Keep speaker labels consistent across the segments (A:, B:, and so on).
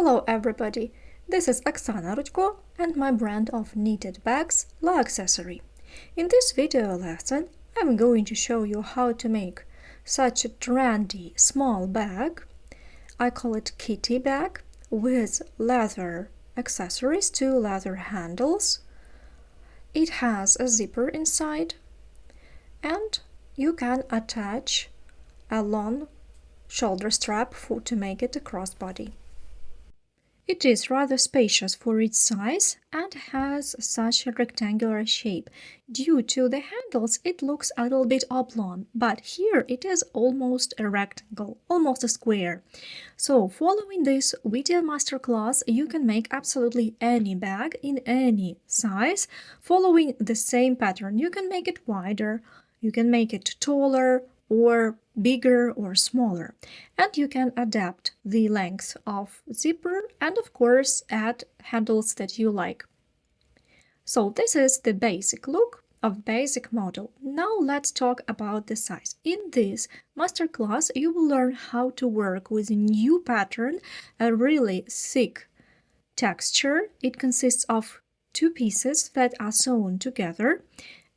A: Hello everybody, this is Oksana Rudko and my brand of knitted bags, La Accessory. In this video lesson, I'm going to show you how to make such a trendy small bag. I call it Kiti bag with leather accessories, 2 leather handles. It has a zipper inside and you can attach a long shoulder strap to make it a crossbody. It is rather spacious for its size and has such a rectangular shape. Due to the handles, it looks a little bit oblong, but here it is almost a rectangle, almost a square. So, following this video masterclass, you can make absolutely any bag in any size, following the same pattern. You can make it wider, you can make it taller, or bigger or smaller, and you can adapt the length of zipper and of course add handles that you like. So this is the basic look of basic model. Now let's talk about the size. In this masterclass you will learn how to work with a new pattern, a really thick texture. It consists of 2 pieces that are sewn together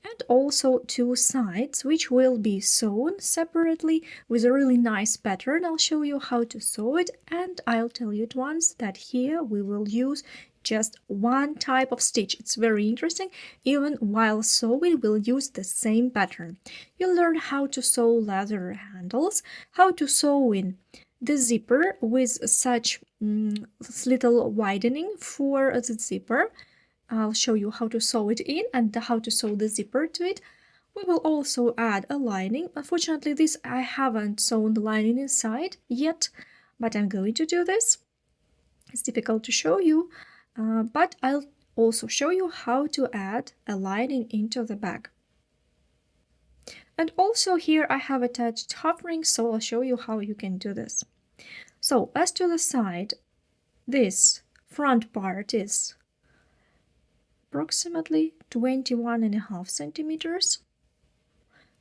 A: and also 2 sides which will be sewn separately with a really nice pattern. I'll show you how to sew it, and I'll tell you at once that here we will use just one type of stitch. It's very interesting. Even while sewing we'll use the same pattern. You'll learn how to sew leather handles, how to sew in the zipper with such little widening for the zipper. I'll show you how to sew it in and how to sew the zipper to it. We will also add a lining. Unfortunately, this I haven't sewn the lining inside yet, but I'm going to do this. It's difficult to show you, but I'll also show you how to add a lining into the bag. And also here I have attached half rings, so I'll show you how you can do this. So as to the side, this front part is approximately 21.5 centimeters.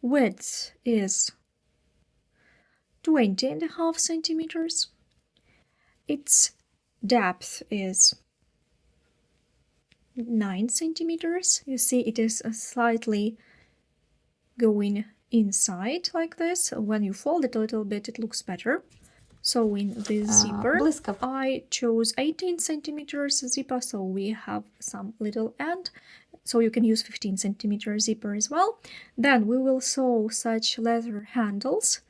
A: Width is 20.5 centimeters. Its depth is 9 centimeters. You see it is slightly going inside like this. When you fold it a little bit, it looks better. So in this zipper, I chose 18 centimeters zipper, so we have some little end, so you can use 15 centimeter zipper as well. Then we will sew such leather handles.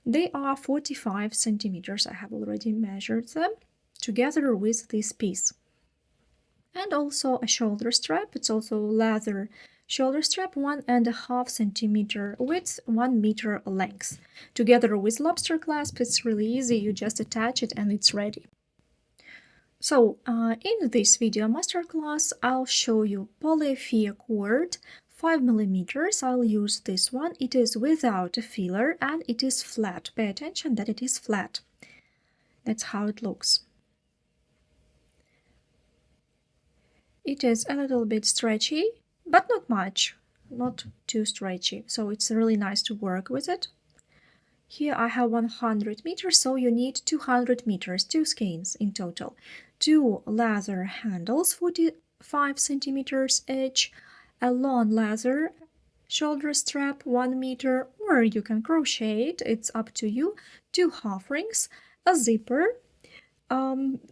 A: They are 45 centimeters. I have already measured them together with this piece. And also a shoulder strap. It's also leather shoulder strap, 1.5 centimeter width, 1 meter length. Together with lobster clasp, it's really easy. You just attach it and it's ready. So in this video masterclass, I'll show you polyester cord, 5 millimeters. I'll use this one. It is without a filler and it is flat. Pay attention that it is flat. That's how it looks. It is a little bit stretchy, but not much, not too stretchy, so it's really nice to work with it. Here I have 100 meters, so you need 200 meters, 2 skeins in total. 2 leather handles, 45 centimeters each, a long leather shoulder strap, 1 meter, or you can crochet it, it's up to you, 2 half rings, a zipper.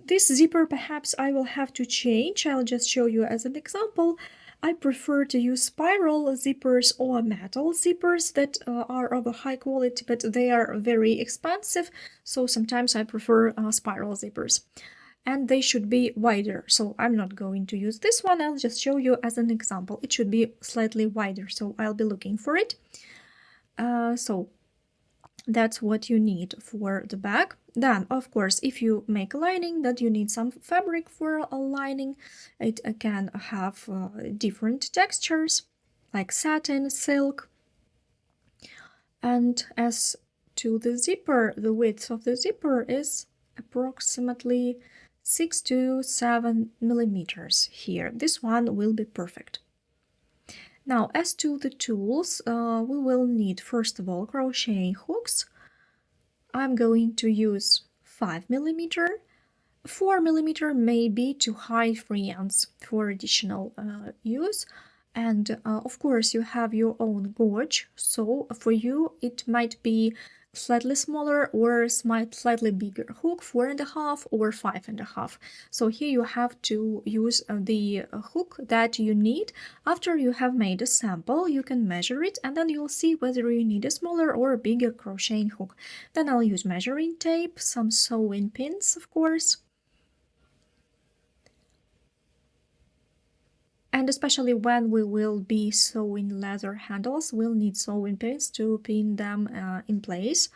A: This zipper perhaps I will have to change. I'll just show you as an example. I prefer to use spiral zippers or metal zippers that are of a high quality, but they are very expensive, so sometimes I prefer spiral zippers. And they should be wider, so I'm not going to use this one. I'll just show you as an example. It should be slightly wider, so I'll be looking for it. So that's what you need for the bag. Then, of course, if you make a lining, that you need some fabric for a lining. It can have different textures, like satin, silk. And as to the zipper, the width of the zipper is approximately 6 to 7 millimeters here. This one will be perfect. Now, as to the tools, we will need, first of all, crochet hooks. I'm going to use 5 millimeter 4mm may be too high for ends for additional use. And of course you have your own gauge, so for you it might be slightly smaller or slightly bigger hook, 4.5 or 5.5. So here you have to use the hook that you need. After you have made a sample, you can measure it and then you'll see whether you need a smaller or a bigger crocheting hook. Then I'll use measuring tape, some sewing pins of course, and especially when we will be sewing leather handles, we'll need sewing pins to pin them in place.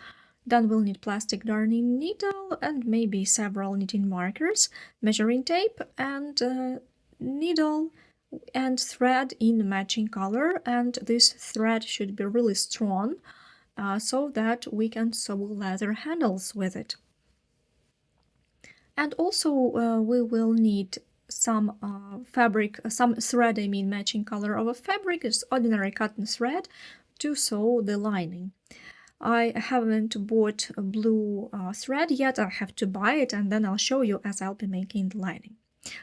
A: Then we'll need plastic darning needle and maybe several knitting markers, measuring tape, and needle and thread in matching color. And this thread should be really strong so that we can sew leather handles with it. And also we will need some fabric, some thread, I mean matching color of a fabric, is ordinary cotton thread, to sew the lining. I haven't bought a blue thread yet, I have to buy it and then I'll show you as I'll be making the lining.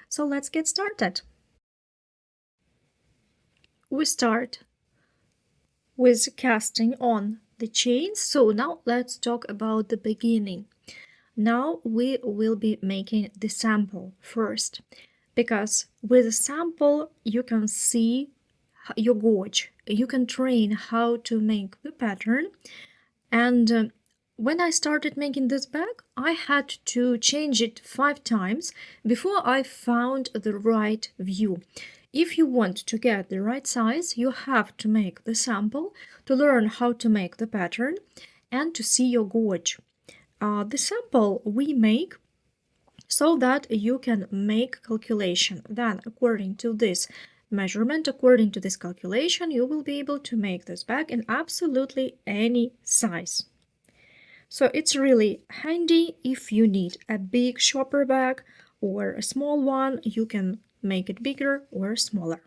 A: So let's get started. We start with casting on the chains, so now let's talk about the beginning. Now we will be making the sample first, because with a sample you can see your gauge, you can train how to make the pattern. And when I started making this bag, I had to change it 5 times before I found the right view. If you want to get the right size, you have to make the sample to learn how to make the pattern and to see your gauge. The sample we make so that you can make calculation. Then according to this measurement, according to this calculation, you will be able to make this bag in absolutely any size. So it's really handy if you need a big shopper bag or a small one, you can make it bigger or smaller.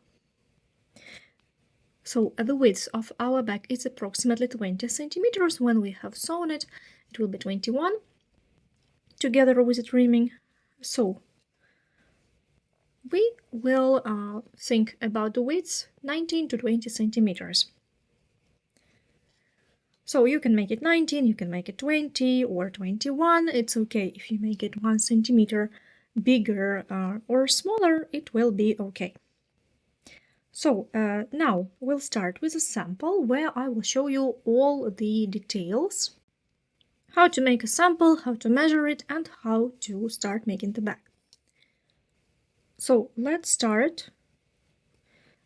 A: So the width of our bag is approximately 20 centimeters. When we have sewn it, it will be 21 together with the trimming. So we will think about the width 19 to 20 centimeters. So you can make it 19, you can make it 20 or 21. It's okay if you make it 1 centimeter bigger or smaller, it will be okay. So now we'll start with a sample where I will show you all the details, how to make a sample, how to measure it, and how to start making the bag. So let's start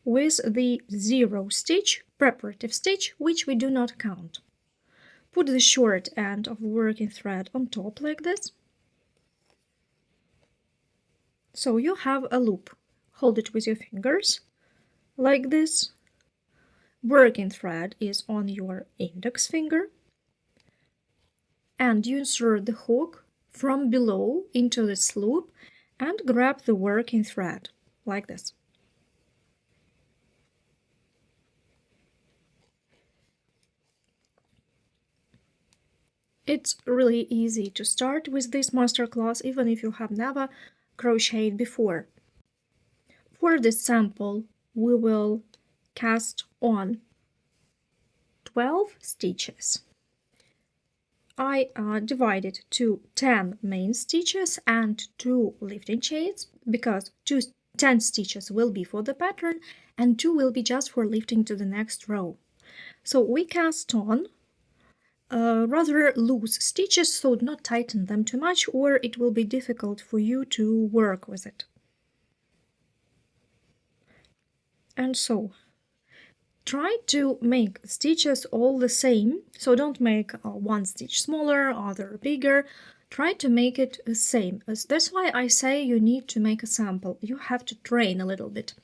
A: with the 0 stitch, preparative stitch, which we do not count. Put the short end of the working thread on top like this. So you have a loop. Hold it with your fingers like this. Working thread is on your index finger. And you insert the hook from below into this loop and grab the working thread like this. It's really easy to start with this masterclass even if you have never crocheted before. For this sample, we will cast on 12 stitches. I divided to 10 main stitches and 2 lifting chains because 10 stitches will be for the pattern and 2 will be just for lifting to the next row. So we cast on rather loose stitches, so do not tighten them too much or it will be difficult for you to work with it. And so try to make stitches all the same, so don't make one stitch smaller, other bigger. Try to make it the same. That's why I say you need to make a sample. You have to train a little bit.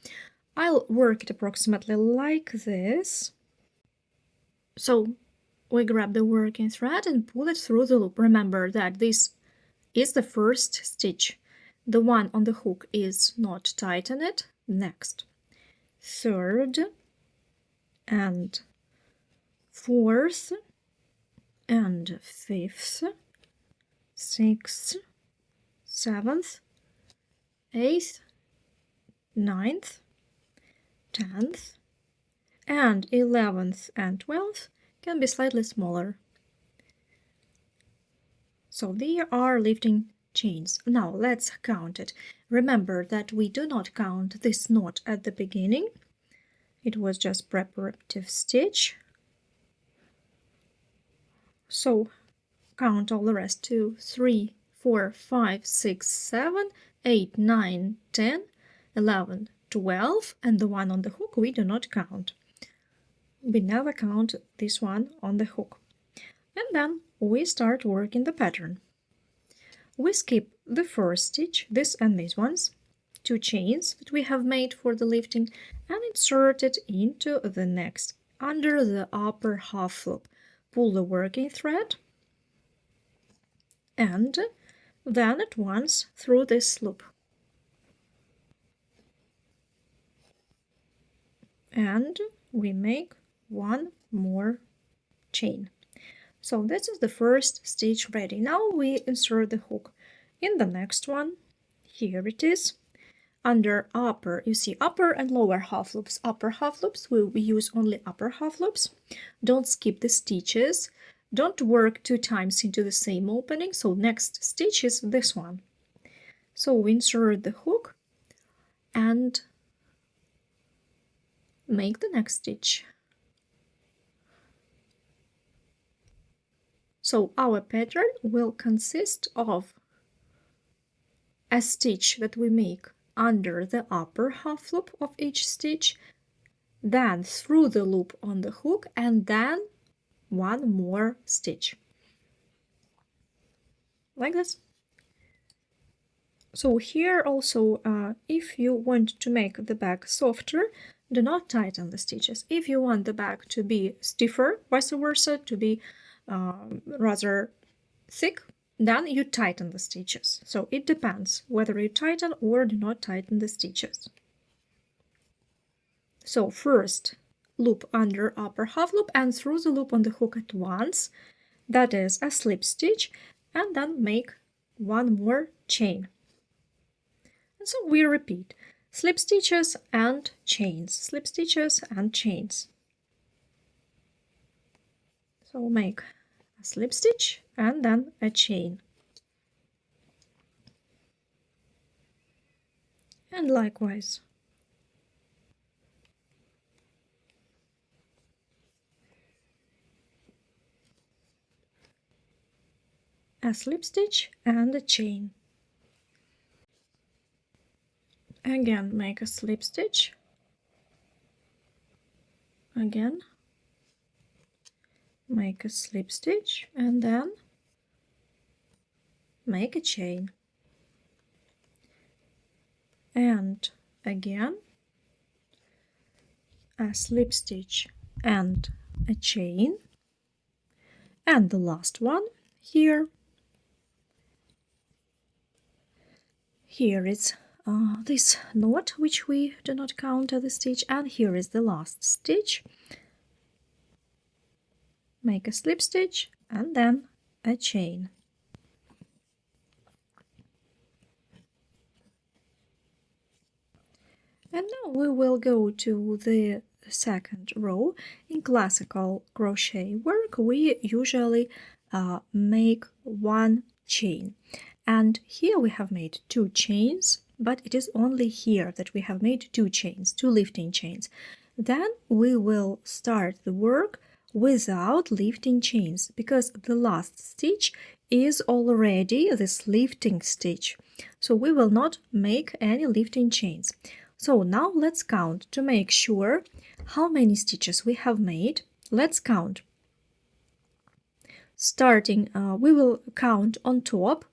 A: I'll work it approximately like this. So we grab the working thread and pull it through the loop. Remember that this is the first stitch. The one on the hook is not tightened. Next, third and fourth and fifth, sixth, 7th, 8th, 9th, 10th, and 11th and 12th can be slightly smaller. So there are lifting chains. Now let's count it. Remember that we do not count this knot at the beginning. It was just preparative stitch. So count all the rest. 2, 3, 4, 5, 6, 7, 8, 9, 10, 11, 12, and the one on the hook we do not count. We never count this one on the hook. And then we start working the pattern. We skip the first stitch, this and these ones, 2 chains that we have made for the lifting, and insert it into the next. Under the upper half loop, pull the working thread, and then at once through this loop. And we make 1 more chain. So this is the first stitch ready. Now we insert the hook in the next one. Here it is. Under upper, you see upper and lower half loops. Upper half loops, we use only upper half loops. Don't skip the stitches. Don't work 2 times into the same opening. So next stitch is this one. So we insert the hook and make the next stitch. So our pattern will consist of a stitch that we make under the upper half loop of each stitch, then through the loop on the hook, and then 1 more stitch. Like this. So here also, if you want to make the bag softer, do not tighten the stitches. If you want the bag to be stiffer, vice versa, to be rather thick, then you tighten the stitches. So it depends whether you tighten or do not tighten the stitches. So first loop under upper half loop and through the loop on the hook at once, that is a slip stitch, and then make 1 more chain. And so we repeat slip stitches and chains, slip stitches and chains. So make a slip stitch and then a chain. And likewise. A slip stitch and a chain. Again, make a slip stitch. Again. Make a slip stitch and then make a chain. And again a slip stitch and a chain. And the last one here. Here is this knot which we do not count as a stitch, and here is the last stitch. Make a slip stitch and then a chain. And now we will go to the second row. In classical crochet work, we usually make 1 chain. And here we have made 2 chains, but it is only here that we have made 2 chains, 2 lifting chains. Then we will start the work without lifting chains, because the last stitch is already this lifting stitch. So we will not make any lifting chains. So now let's count to make sure how many stitches we have made. Let's count. Starting, we will count on top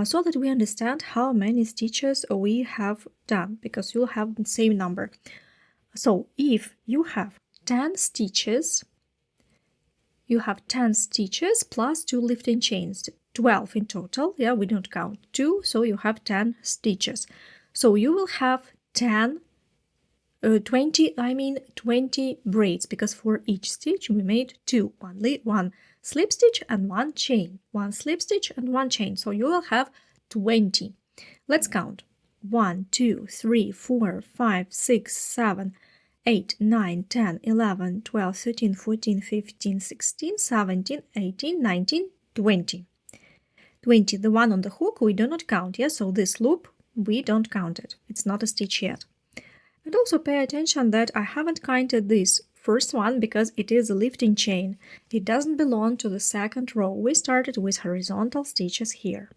A: so that we understand how many stitches we have done, because you'll have the same number. So if you have 10 stitches, you have 10 stitches plus 2 lifting chains, 12 in total. Yeah, we don't count 2, so you have 10 stitches. So you will have 20 braids, because for each stitch we made 2, one slip stitch and 1 chain, 1 slip stitch and 1 chain. So you will have 20. Let's count. 1, 2, 3, 4, 5, 6, 7, 8, 9, 10, 11, 12, 13, 14, 15, 16, 17, 18, 19, 20. 20, the one on the hook, we do not count, yes? So this loop, we don't count it. It's not a stitch yet. And also pay attention that I haven't counted this first one because it is a lifting chain. It doesn't belong to the second row. We started with horizontal stitches here.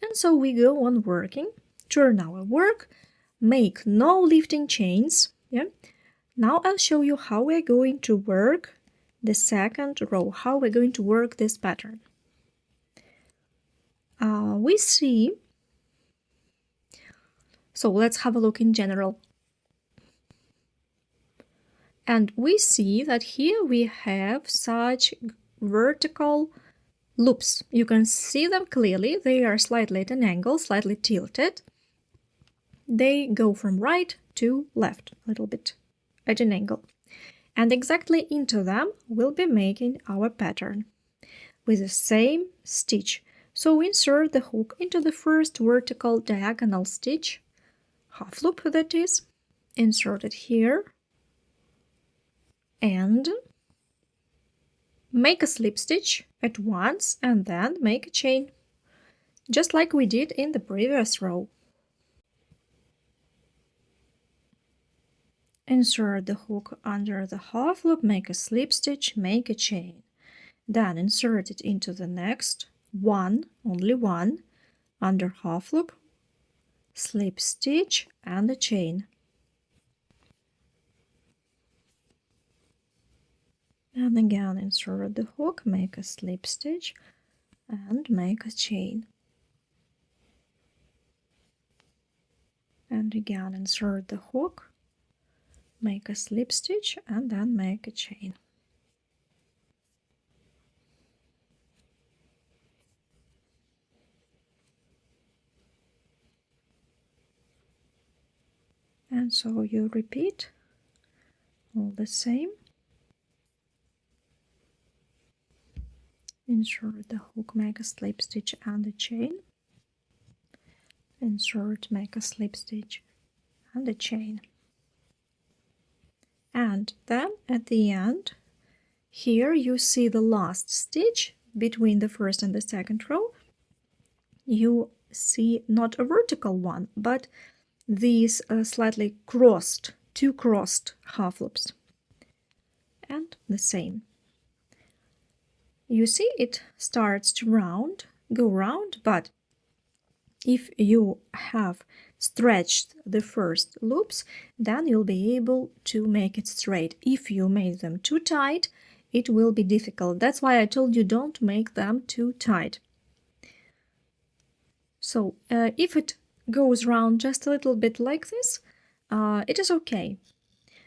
A: And so we go on working, turn our work, make no lifting chains. Yeah. Now I'll show you how we're going to work the second row, how we're going to work this pattern. We see, so let's have a look in general. And we see that here we have such vertical loops. You can see them clearly. They are slightly at an angle, slightly tilted. They go from right to left, a little bit at an angle. And exactly into them we'll be making our pattern with the same stitch. So we insert the hook into the first vertical diagonal stitch, half loop that is, insert it here, and make a slip stitch at once and then make a chain, just like we did in the previous row. Insert the hook under the half loop, make a slip stitch, make a chain. Then insert it into the next one, only one, under half loop, slip stitch and a chain. And again insert the hook, make a slip stitch and make a chain. And again insert the hook, make a slip stitch and then make a chain. And so you repeat all the same. Insert the hook, make a slip stitch and a chain. Insert, make a slip stitch and a chain. And then at the end, here you see the last stitch between the first and the second row. You see not a vertical one, but these slightly crossed, two crossed half loops. And the same. You see it starts to go round, but if you have stretched the first loops, then you'll be able to make it straight. If you made them too tight, it will be difficult. That's why I told you don't make them too tight. So if it goes round just a little bit like this, it is okay.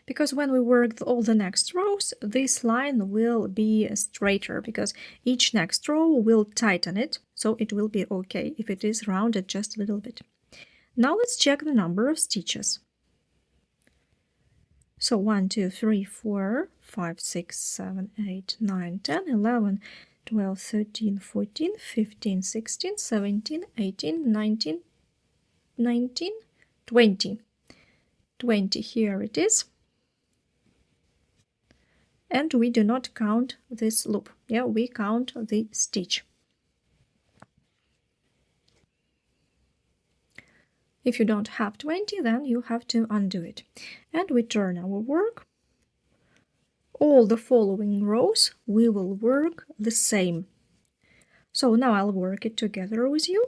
A: Because when we work all the next rows, this line will be straighter because each next row will tighten it, so it will be okay if it is rounded just a little bit. Now let's check the number of stitches. So 1, 2, 3, 4, 5, 6, 7, 8, 9, 10, 11, 12, 13, 14, 15, 16, 17, 18, 19, 20. 20, here it is. And we do not count this loop. Yeah, we count the stitch. If you don't have 20, then you have to undo it. And we turn our work. All the following rows we will work the same. So now I'll work it together with you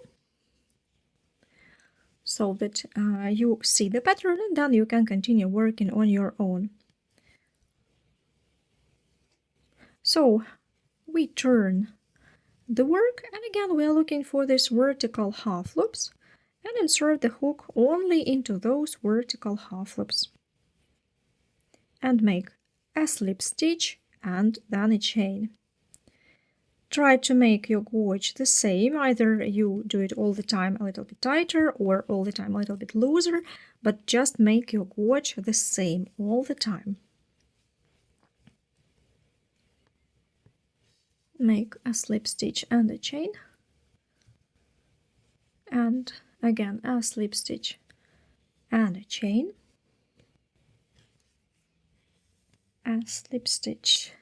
A: so that you see the pattern and then you can continue working on your own. So we turn the work, and again we are looking for these vertical half loops and insert the hook only into those vertical half loops and make a slip stitch and then a chain. Try to make your gauge the same, either you do it all the time a little bit tighter or all the time a little bit looser, but just make your gauge the same all the time. Make a slip stitch and a chain. and again a slip stitch and a chain, a slip stitch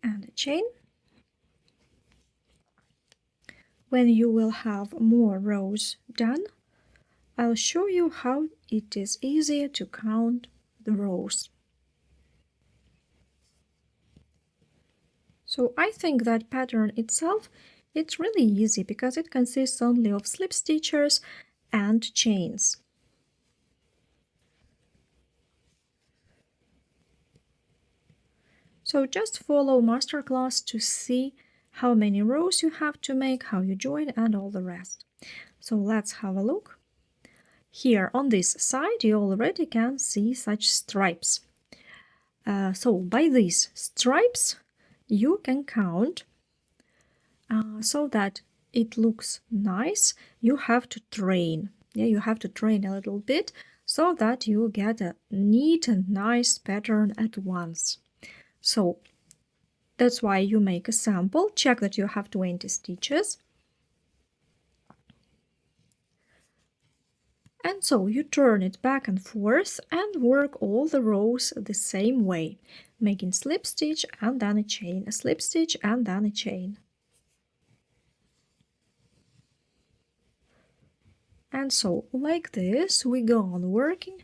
A: and a chain. When you will have more rows done, I'll show you how it is easier to count the rows. So I think that pattern itself, it's really easy because it consists only of slip stitches and chains. So just follow masterclass to see how many rows you have to make, how you join, and all the rest. So let's have a look. Here on this side you already can see such stripes. So by these stripes you can count so that it looks nice. You have to train. You have to train a little bit so that you get a neat and nice pattern at once. So that's why you make a sample. Check that you have 20 stitches. And so you turn it back and forth and work all the rows the same way, making slip stitch and then a chain, a slip stitch and then a chain. And so like this we go on working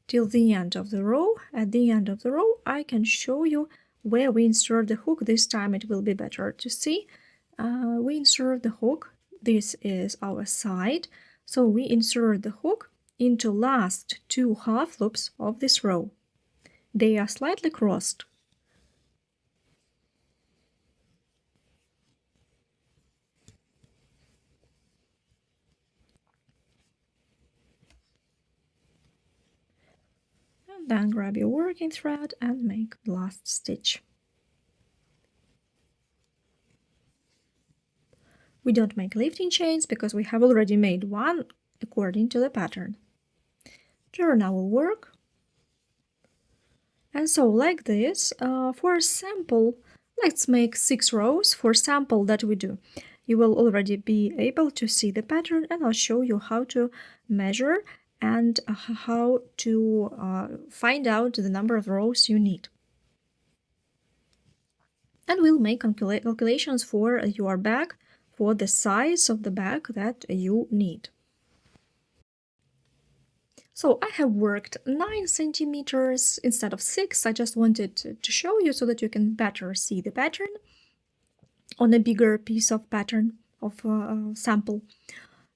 A: till the end of the row. At the end of the row I can show you where we insert the hook. This time it will be better to see. We insert the hook. This is our side. So we insert the hook into last 2 half loops of this row. They are slightly crossed. And then grab your working thread and make the last stitch. We don't make lifting chains because we have already made one according to the pattern. Turn our work. And so like this, for a sample, let's make 6 rows for sample that we do. You will already be able to see the pattern, and I'll show you how to measure and how to find out the number of rows you need. And we'll make calculations for your bag, for the size of the bag that you need. So I have worked 9 centimeters instead of 6. I just wanted to show you so that you can better see the pattern on a bigger piece of pattern of sample.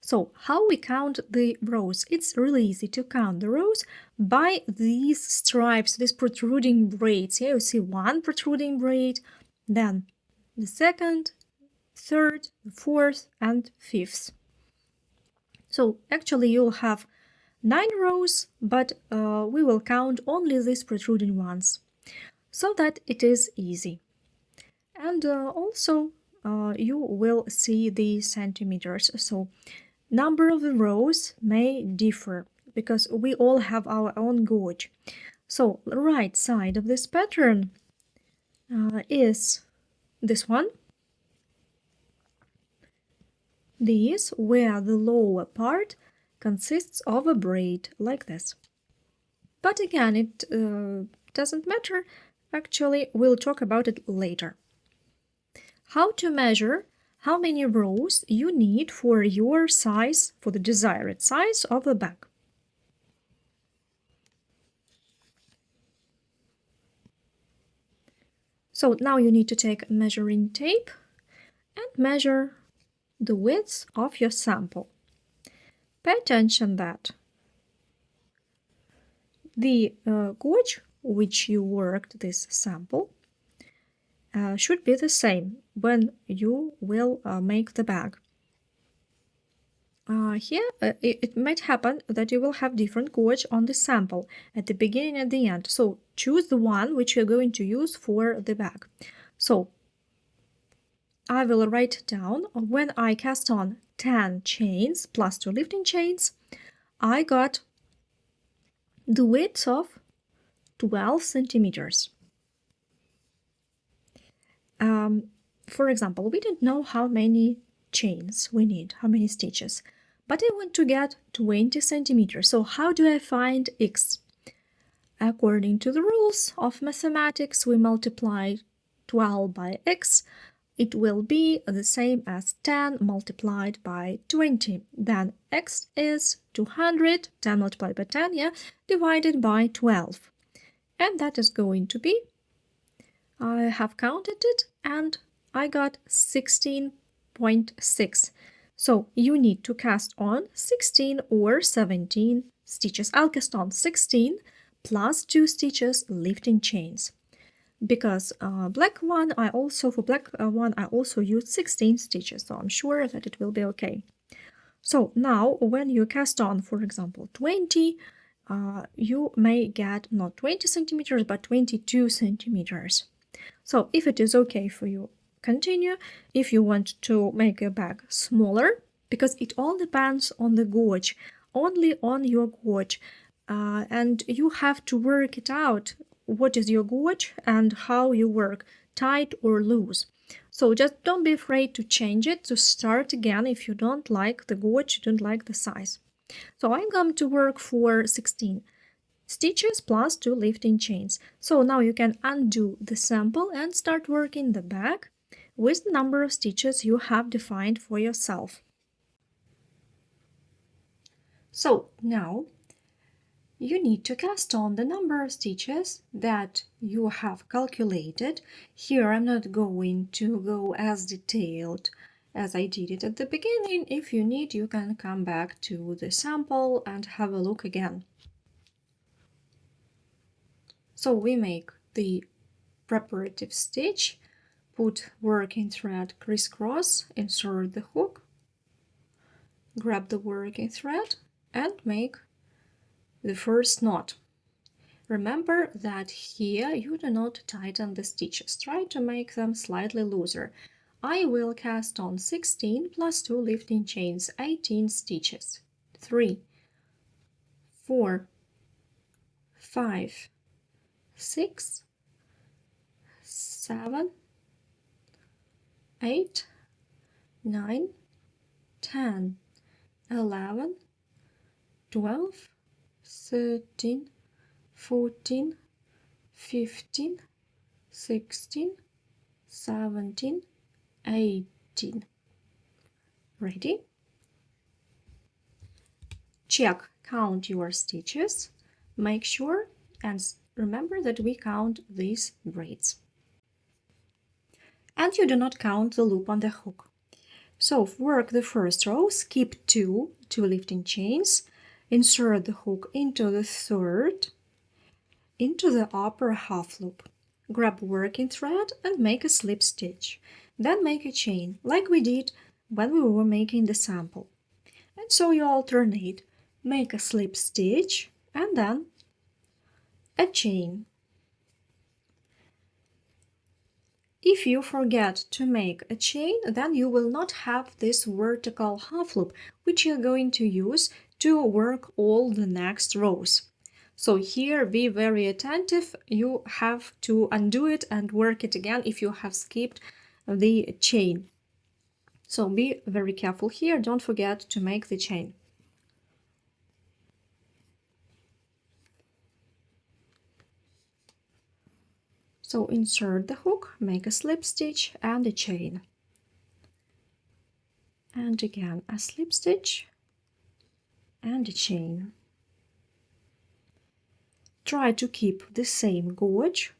A: So how we count the rows? It's really easy to count the rows by these stripes, these protruding braids. Here you see one protruding braid, then the second, third, fourth, and fifth. So actually you'll have 9 rows, but we will count only these protruding ones, so that it is easy. And also you will see the centimeters. So number of the rows may differ because we all have our own gauge. So the right side of this pattern is this one. This, where the lower part consists of a braid like this. But again, it doesn't matter. Actually, we'll talk about it later. How to measure how many rows you need for your size, for the desired size of the bag. So now you need to take measuring tape and measure the width of your sample. Pay attention that the gauge which you worked this sample should be the same when you will make the bag. Here it might happen that you will have different gauge on the sample at the beginning and the end. So choose the one which you're going to use for the bag. So I will write down when I cast on 10 chains plus 2 lifting chains, I got the width of 12 centimeters. For example, we don't know how many chains we need, how many stitches. But I want to get 20 centimeters. So how do I find x? According to the rules of mathematics, we multiply 12 by x. It will be the same as 10 multiplied by 20. Then x is 200, 10 multiplied by 10, yeah, divided by 12. And that is going to be, I have counted it, and I got 16.6. So you need to cast on 16 or 17 stitches. I'll cast on 16 plus 2 stitches lifting chains. Because for black one I also used 16 stitches, so I'm sure that it will be okay. So now when you cast on, for example, 20, you may get not 20 centimeters but 22 centimeters. So if it is okay for you, continue. If you want to make your bag smaller, because it all depends on the gauge, only on your gauge, and you have to work it out. What is your gauge and how you work, tight or loose. So just don't be afraid to change it, to start again if you don't like the gauge, you don't like the size. So I'm going to work for 16 stitches plus 2 lifting chains. So now you can undo the sample and start working the bag with the number of stitches you have defined for yourself. So now you need to cast on the number of stitches that you have calculated. Here I'm not going to go as detailed as I did it at the beginning. If you need, you can come back to the sample and have a look again. So we make the preparative stitch, put working thread crisscross, insert the hook, grab the working thread and make the first knot. Remember that here you do not tighten the stitches. Try to make them slightly looser. I will cast on 16 plus 2 lifting chains, 18 stitches. 3, 4, 5, 6, 7, 8, 9, 10, 11, 12, 13, 14, 15, 16, 17, 18. Ready? Check, count your stitches. Make sure and remember that we count these braids. And you do not count the loop on the hook. So work the first row, skip 2 lifting chains, insert the hook into the third, into the upper half loop. Grab working thread and make a slip stitch. Then make a chain, like we did when we were making the sample. And so you alternate, make a slip stitch and then a chain. If you forget to make a chain, then you will not have this vertical half loop, which you're going to use to work all the next rows. So here be very attentive. You have to undo it and work it again if you have skipped the chain. So be very careful here. Don't forget to make the chain. So insert the hook, make a slip stitch and a chain. And again a slip stitch and a chain. Try to keep the same gauge,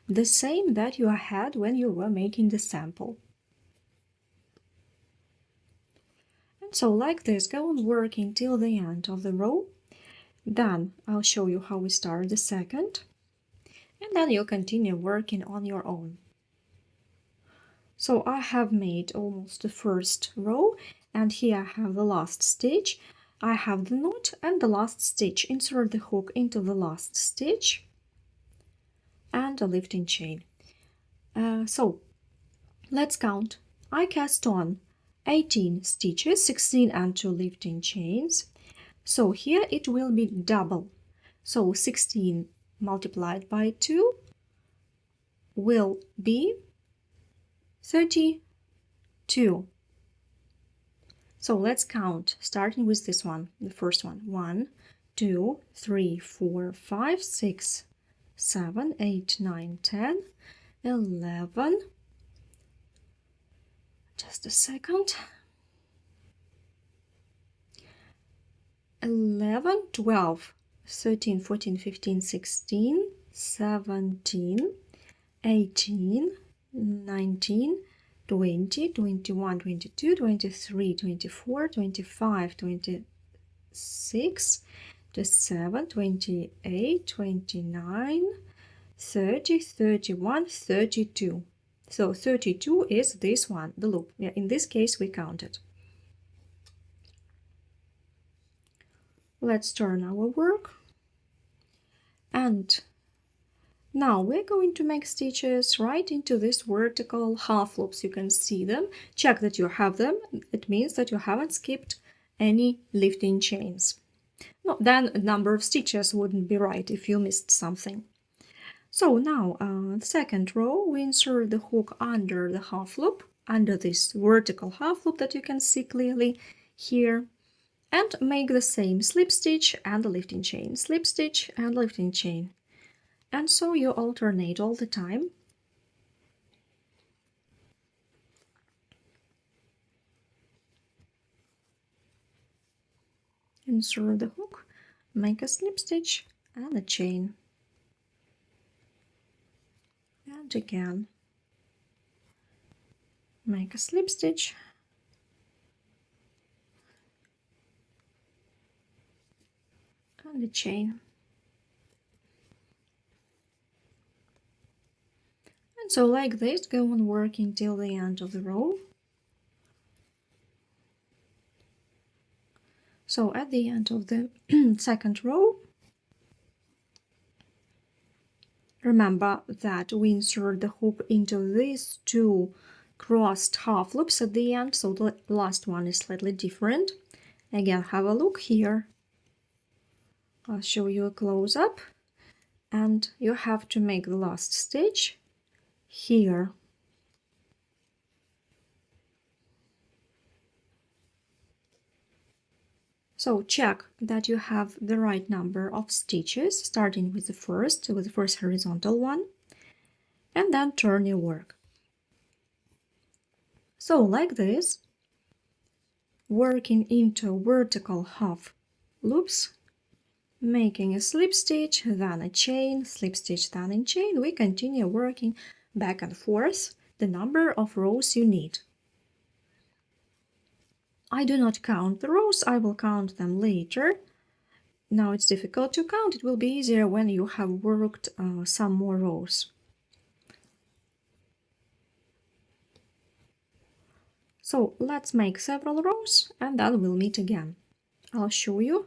A: the same that you had when you were making the sample. And so like this, go on working till the end of the row. Then I'll show you how we start the second. And then you'll continue working on your own. So I have made almost the first row, and here I have the last stitch. I have the knot and the last stitch. Insert the hook into the last stitch and a lifting chain. So let's count. I cast on 18 stitches, 16 and 2 lifting chains. So here it will be double. So 16 multiplied by 2 will be 32. So let's count, starting with this one, the first one. 1, 2, 3, 4, 5, 6, 7, 8, 9, 10, 11. Just a second. 11, 12, 13, 14, 15, 16, 17, 18, 19, 20, 21, 22, 23, 24, 25, 26, 27, 28, 29, 30, 31, 32. So 32 is this one, the loop. Yeah, in this case we counted. Let's turn our work. And now we're going to make stitches right into this vertical half loops. You can see them. Check that you have them. It means that you haven't skipped any lifting chains. No, then a number of stitches wouldn't be right if you missed something. So now, the second row, we insert the hook under the half loop, under this vertical half loop that you can see clearly here, and make the same slip stitch and the lifting chain, slip stitch and lifting chain. And so you alternate all the time. Insert the hook, make a slip stitch and a chain. And again, make a slip stitch and a chain. And so like this, go on working till the end of the row. So at the end of the second row, remember that we insert the hook into these two crossed half loops at the end, so the last one is slightly different. Again, have a look here. I'll show you a close-up, and you have to make the last stitch here. So check that you have the right number of stitches, starting with the first horizontal one, and then turn your work. So like this, working into vertical half loops, making a slip stitch, then a chain, slip stitch, then a chain, we continue working back and forth the number of rows you need. I do not count the rows, I will count them later. Now it's difficult to count, it will be easier when you have worked some more rows. So let's make several rows and then we'll meet again. I'll show you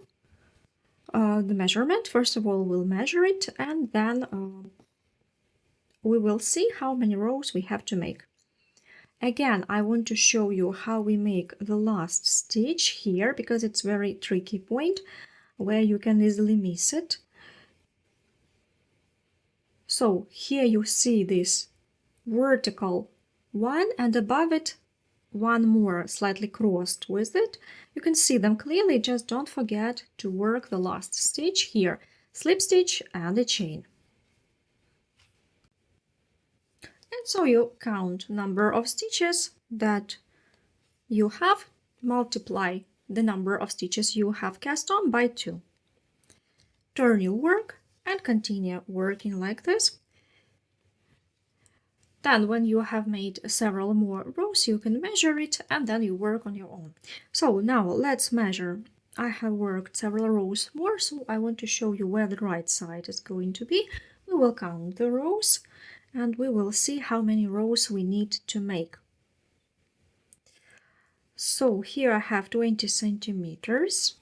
A: the measurement. First of all, we'll measure it and then we will see how many rows we have to make. Again, I want to show you how we make the last stitch here, because it's a very tricky point where you can easily miss it. So here you see this vertical one, and above it one more slightly crossed with it. You can see them clearly, just don't forget to work the last stitch here, slip stitch and a chain. And so you count number of stitches that you have, multiply the number of stitches you have cast on by 2. Turn your work and continue working like this. Then when you have made several more rows, you can measure it and then you work on your own. So now let's measure. I have worked several rows more, so I want to show you where the right side is going to be. We will count the rows and we will see how many rows we need to make. So here I have 20 centimeters.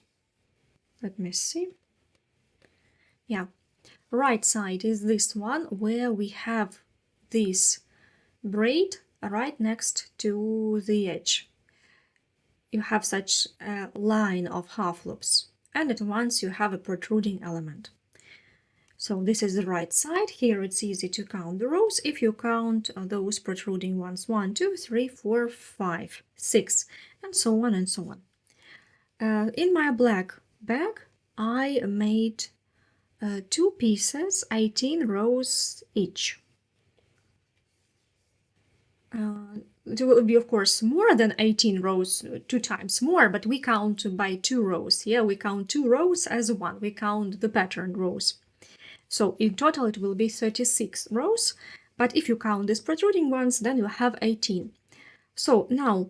A: Let me see. Yeah, right side is this one where we have this braid right next to the edge. You have such a line of half loops, and at once you have a protruding element. So this is the right side. Here it's easy to count the rows. If you count those protruding ones, 1, 2, 3, 4, 5, 6, and so on and so on. In my black bag, I made 2 pieces, 18 rows each. There will be, of course, more than 18 rows, 2 times more, but we count by 2 rows. Yeah, we count 2 rows as one. We count the pattern rows. So in total it will be 36 rows, but if you count these protruding ones, then you have 18. So now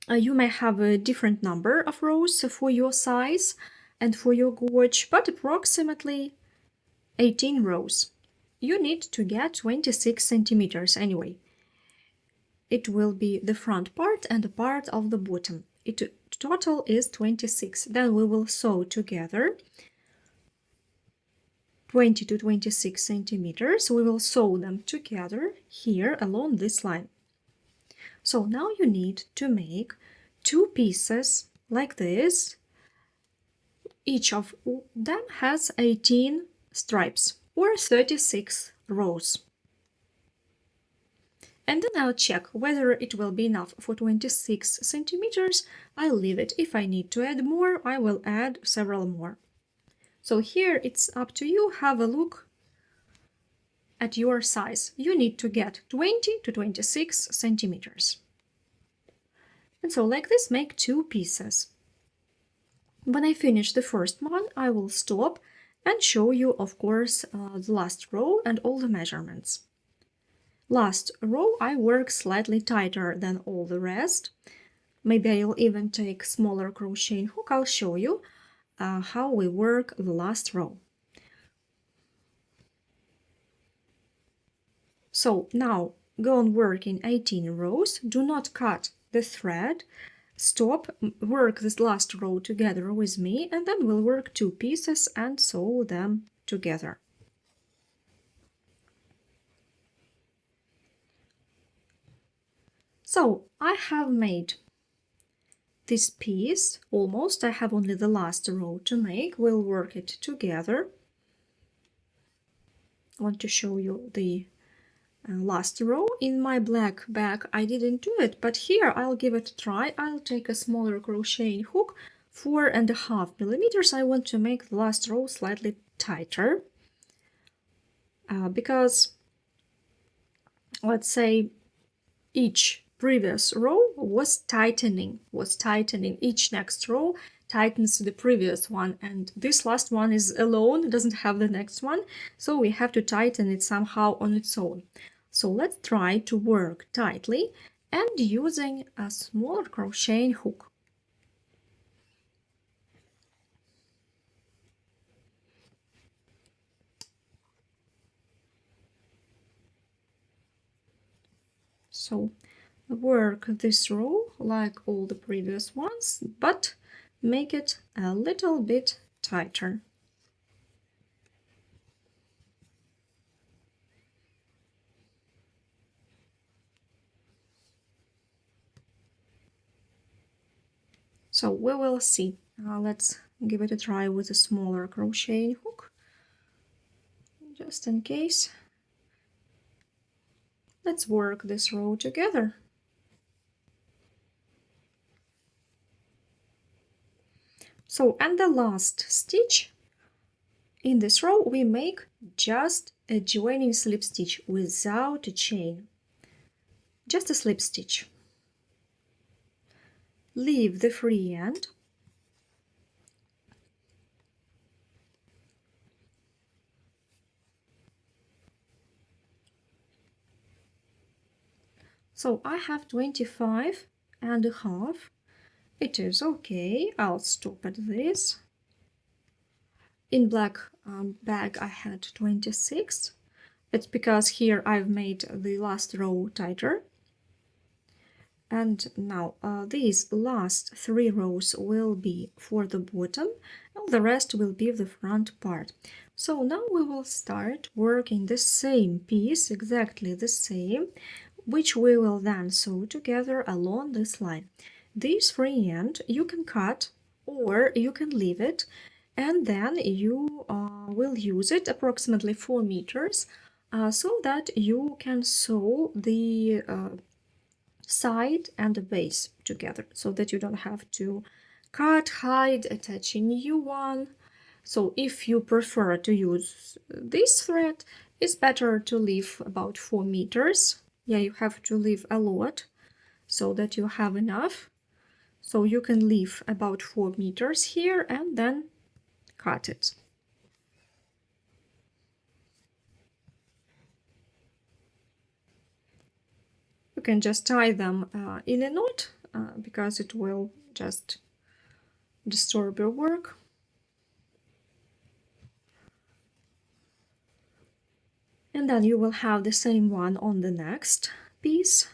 A: you may have a different number of rows for your size and for your gauge, but approximately 18 rows. You need to get 26 centimeters anyway. It will be the front part and a part of the bottom. Total is 26. Then we will sew together 20 to 26 centimeters. We will sew them together here along this line. So now you need to make 2 pieces like this. Each of them has 18 stripes or 36 rows. And then I'll check whether it will be enough for 26 centimeters. I'll leave it. If I need to add more, I will add several more. So here it's up to you. Have a look at your size. You need to get 20 to 26 centimeters. And so like this, make 2 pieces. When I finish the first one, I will stop and show you, of course, the last row and all the measurements. Last row, I work slightly tighter than all the rest. Maybe I'll even take smaller crocheting hook. I'll show you how we work the last row. So now go on working 18 rows. Do not cut the thread. Stop, work this last row together with me, and then we'll work 2 pieces and sew them together. So I have made this piece almost. I have only the last row to make. We'll work it together. I want to show you the last row. In my black bag I didn't do it, but here I'll give it a try. I'll take a smaller crocheting hook, 4.5 millimeters. I want to make the last row slightly tighter because, let's say, each previous row was tightening. Each next row tightens the previous one, and this last one is alone, doesn't have the next one, so we have to tighten it somehow on its own. So let's try to work tightly and using a smaller crocheting hook. So work this row like all the previous ones, but make it a little bit tighter. So we will see. Let's give it a try with a smaller crocheting hook, just in case. Let's work this row together. So, and the last stitch in this row, we make just a joining slip stitch without a chain, just a slip stitch. Leave the free end. So I have 25.5. It is okay. I'll stop at this. In black bag I had 26. It's because here I've made the last row tighter. And now these last 3 rows will be for the bottom, and the rest will be the front part. So now we will start working the same piece, exactly the same, which we will then sew together along this line. This free end you can cut or you can leave it, and then you will use it approximately 4 meters so that you can sew the side and the base together, so that you don't have to cut, hide, attach a new one. So if you prefer to use this thread, it's better to leave about 4 meters. Yeah, you have to leave a lot so that you have enough. So you can leave about 4 meters here and then cut it. You can just tie them in a knot because it will just disturb your work. And then you will have the same one on the next piece.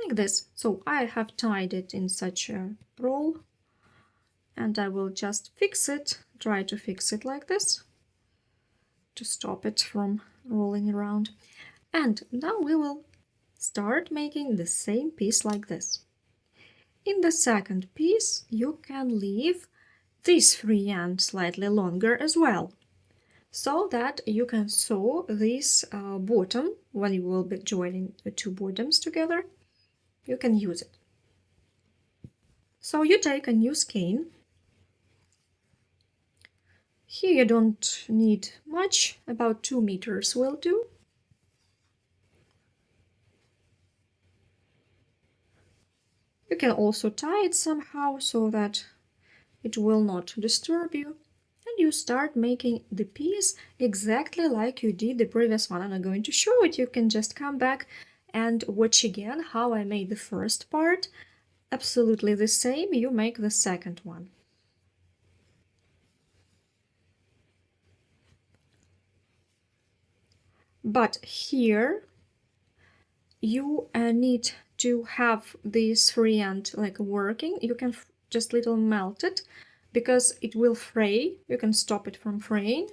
A: Like this. So I have tied it in such a roll, and I will just fix it, try to fix it like this to stop it from rolling around. And now we will start making the same piece like this. In the second piece, you can leave this free end slightly longer as well, so that you can sew this bottom when you will be joining the two bottoms together. You can use it. So you take a new skein. Here you don't need much, about 2 meters will do. You can also tie it somehow so that it will not disturb you. And you start making the piece exactly like you did the previous one. I'm not going to show it. You can just come back and watch again how I made the first part. Absolutely the same you make the second one. But here you need to have this free end like working. You can just little melt it because it will fray. You can stop it from fraying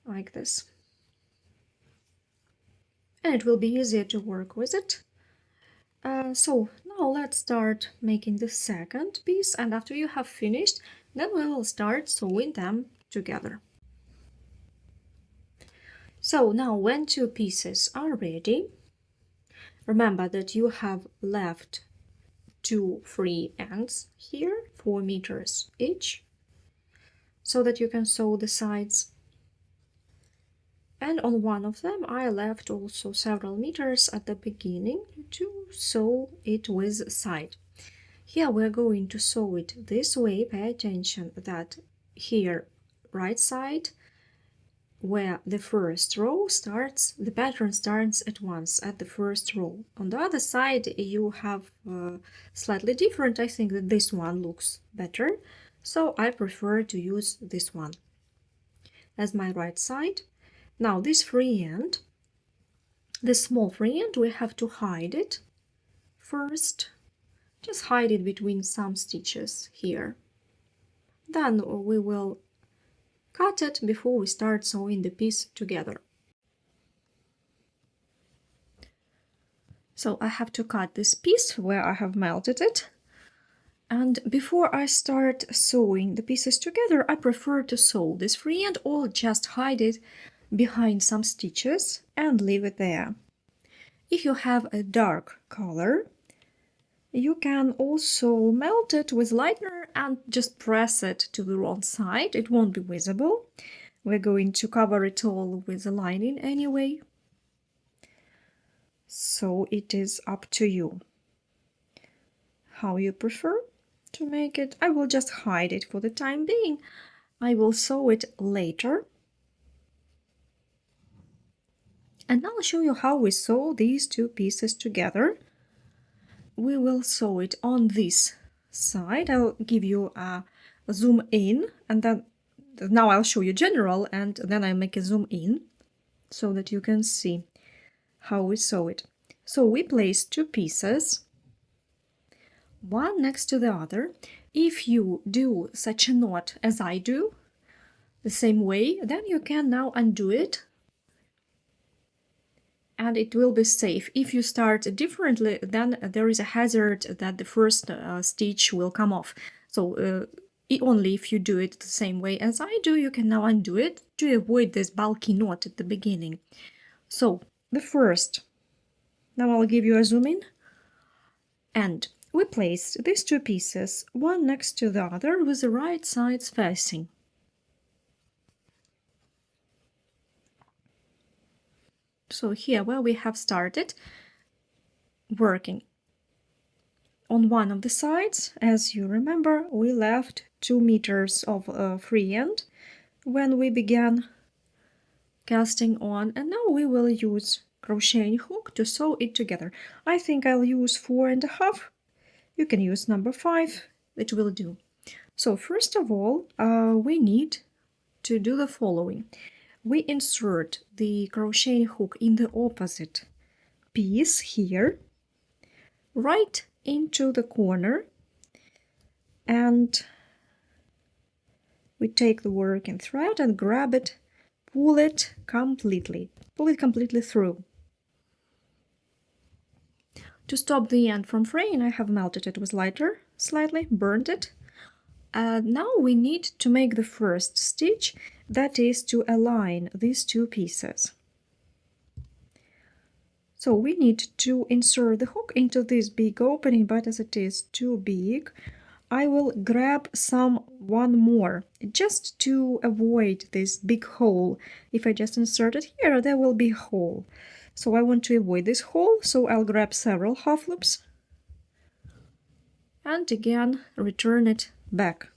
A: like this, and it will be easier to work with it. So now let's start making the second piece, and after you have finished, then we will start sewing them together. So now when two pieces are ready, remember that you have left 2 free ends here, 4 meters each, so that you can sew the sides. And on one of them I left also several meters at the beginning to sew it with side. Here we're going to sew it this way. Pay attention that here right side where the first row starts, the pattern starts at once at the first row. On the other side you have slightly different. I think that this one looks better, so I prefer to use this one as my right side. Now this free end, the small free end, we have to hide it first. Just hide it between some stitches here. Then we will cut it before we start sewing the piece together. So I have to cut this piece where I have melted it. And before I start sewing the pieces together, I prefer to sew this free end or just hide it behind some stitches and leave it there. If you have a dark color, you can also melt it with lightener and just press it to the wrong side. It won't be visible. We're going to cover it all with the lining anyway. So it is up to you how you prefer to make it. I will just hide it for the time being. I will sew it later. And now I'll show you how we sew these two pieces together. We will sew it on this side. I'll give you a zoom in, and then now I'll show you general, and then I make a zoom in so that you can see how we sew it. So we place two pieces, one next to the other. If you do such a knot as I do, the same way, then you can now undo it and it will be safe. If you start differently, then there is a hazard that the first stitch will come off. So only if you do it the same way as I do, you can now undo it to avoid this bulky knot at the beginning. So the first Now I'll give you a zoom in. And we placed these two pieces one next to the other with the right sides facing. So here where we have started working on one of the sides, as you remember, we left 2 meters of free end when we began casting on, and now we will use crocheting hook to sew it together. I think I'll use 4.5. You can use number 5, it will do. So first of all, we need to do the following. We insert the crocheting hook in the opposite piece here, right into the corner, and we take the working thread and grab it, pull it completely through. To stop the end from fraying, I have melted it with lighter, slightly burned it. Now we need to make the first stitch, that is to align these two pieces. So we need to insert the hook into this big opening, but as it is too big, I will grab one more, just to avoid this big hole. If I just insert it here, there will be a hole. So I want to avoid this hole, so I'll grab several half loops and again return it back.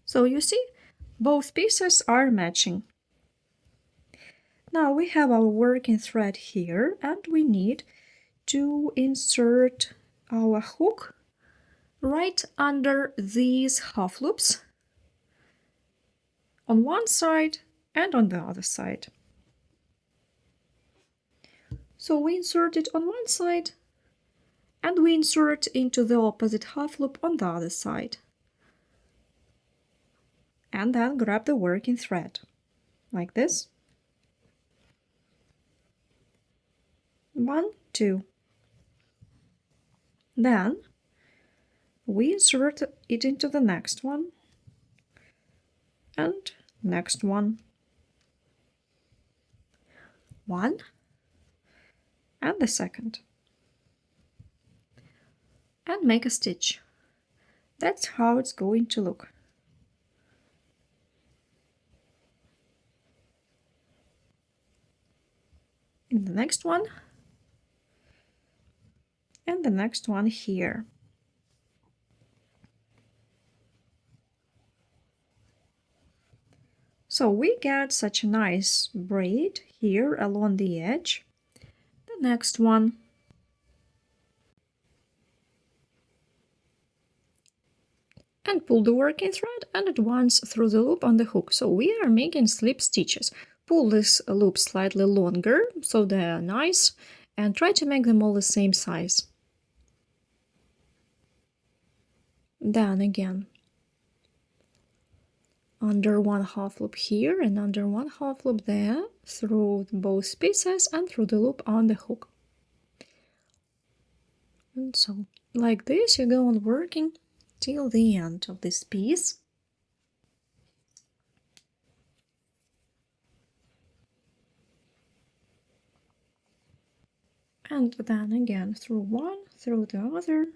A: So you see, both pieces are matching. Now we have our working thread here, and we need to insert our hook right under these half loops on one side and on the other side. So we insert it on one side and we insert into the opposite half loop on the other side. And then grab the working thread, like this. 1, 2. Then we insert it into the next one and next one. 1 and the second. And make a stitch. That's how it's going to look. In the next one and the next one here. So we get such a nice braid here along the edge. The next one. And pull the working thread and at once through the loop on the hook. So we are making slip stitches. Pull this loop slightly longer so they are nice, and try to make them all the same size. Then again, under one half loop here and under one half loop there, through both pieces and through the loop on the hook. And so, like this, you go on working till the end of this piece. And then again through one, through the other.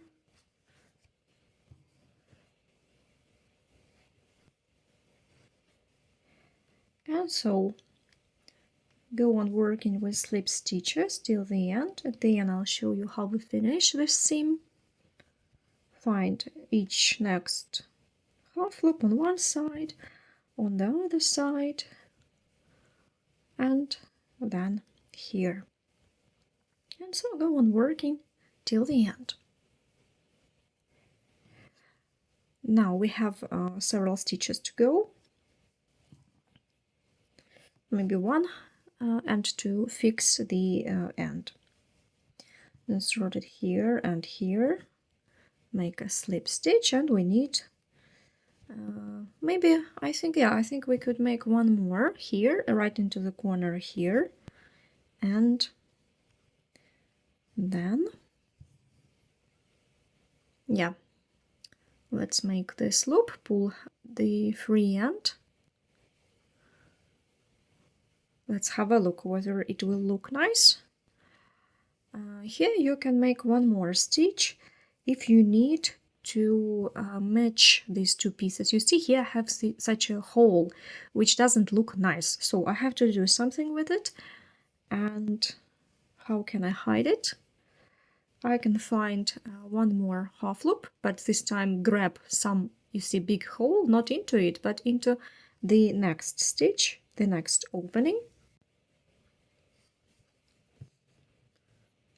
A: And so go on working with slip stitches till the end. At the end I'll show you how we finish this seam. Find each next half loop on one side, on the other side, and then here. And so go on working till the end. Now we have several stitches to go. Maybe one and to fix the end. Insert it here and here. Make a slip stitch, and we need maybe I think we could make one more here, right into the corner here, and then Let's make this loop, pull the free end. Let's have a look whether it will look nice. Here you can make one more stitch if you need to match these two pieces. You see here I have such a hole which doesn't look nice, so I have to do something with it. And how can I hide it? I can find one more half loop, but this time grab some, you see, big hole, not into it, but into the next stitch, the next opening.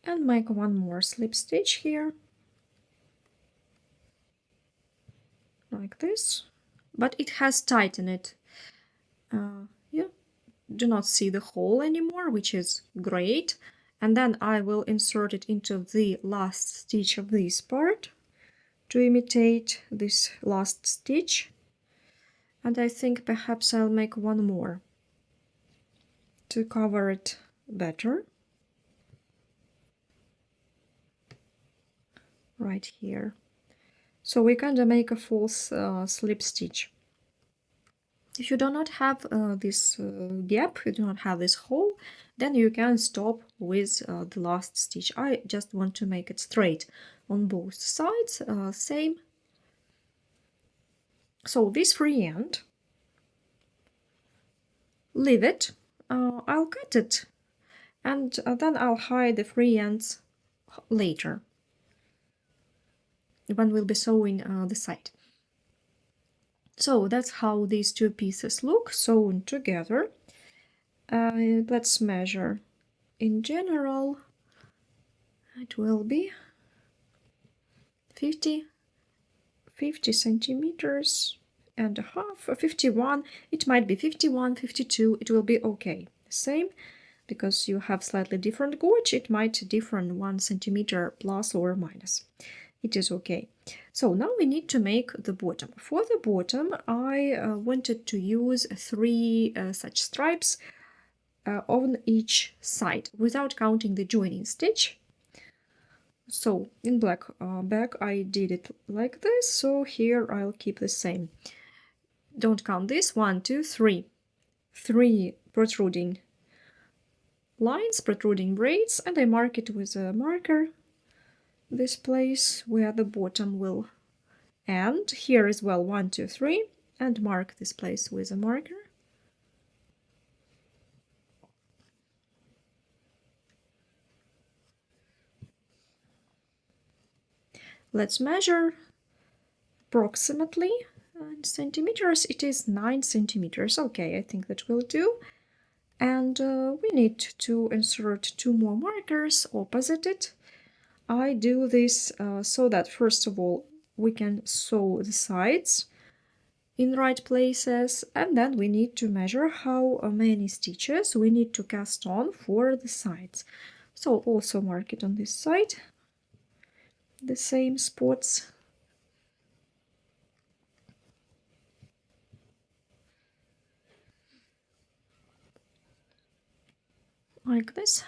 A: And make one more slip stitch here, like this, but it has tightened it. Yeah, do not see the hole anymore, which is great. And then I will insert it into the last stitch of this part to imitate this last stitch. And I think perhaps I'll make one more to cover it better. Right here. So we're going to make a false slip stitch. If you do not have this gap, you do not have this hole, then you can stop with the last stitch. I just want to make it straight on both sides, same. So this free end, leave it, I'll cut it, and then I'll hide the free ends later, when we'll be sewing the side. So that's how these two pieces look sewn together. Let's measure. In general, it will be 50 centimeters and a half, 51. It might be 51, 52. It will be okay. Same, because you have slightly different gauge. It might differ 1 centimeter plus or minus. It is okay. So now we need to make the bottom. For the bottom, I wanted to use 3 such stripes on each side without counting the joining stitch. So in black bag I did it like this, so here I'll keep the same. Don't count this. 1, 2, 3. 3 protruding lines, protruding braids, and I mark it with a marker, this place where the bottom will end. Here as well, 1, 2, 3, and mark this place with a marker. Let's measure approximately in centimeters. It is 9 centimeters. Okay, I think that will do. And we need to insert 2 more markers opposite it. I do this so that first of all we can sew the sides in right places, and then we need to measure how many stitches we need to cast on for the sides. So also mark it on this side, the same spots. Like this.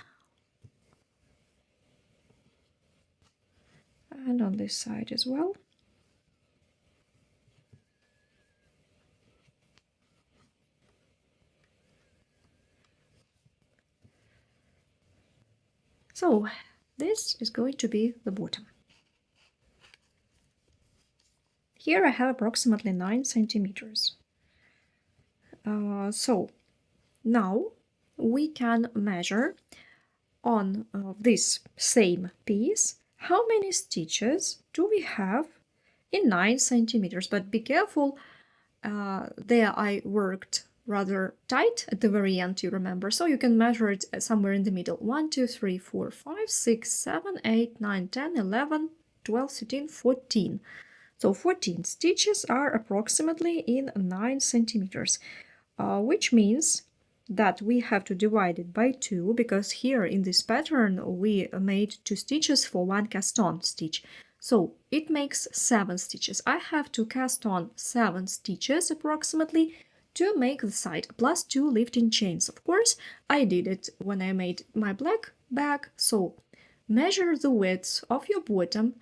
A: And on this side as well. So this is going to be the bottom. Here I have approximately 9 centimeters. So now we can measure on this same piece how many stitches do we have in 9 centimeters. But be careful, there I worked rather tight at the very end, you remember, so you can measure it somewhere in the middle. 1, 2, 3, 4, 5, 6, 7, 8, 9, 10, 11, 12, 13, 14. So 14 stitches are approximately in 9 centimeters, which means that we have to divide it by 2, because here in this pattern we made 2 stitches for 1 cast on stitch. So it makes 7 stitches. I have to cast on 7 stitches approximately to make the side, plus 2 lifting chains. Of course, I did it when I made my black bag. So measure the width of your bottom,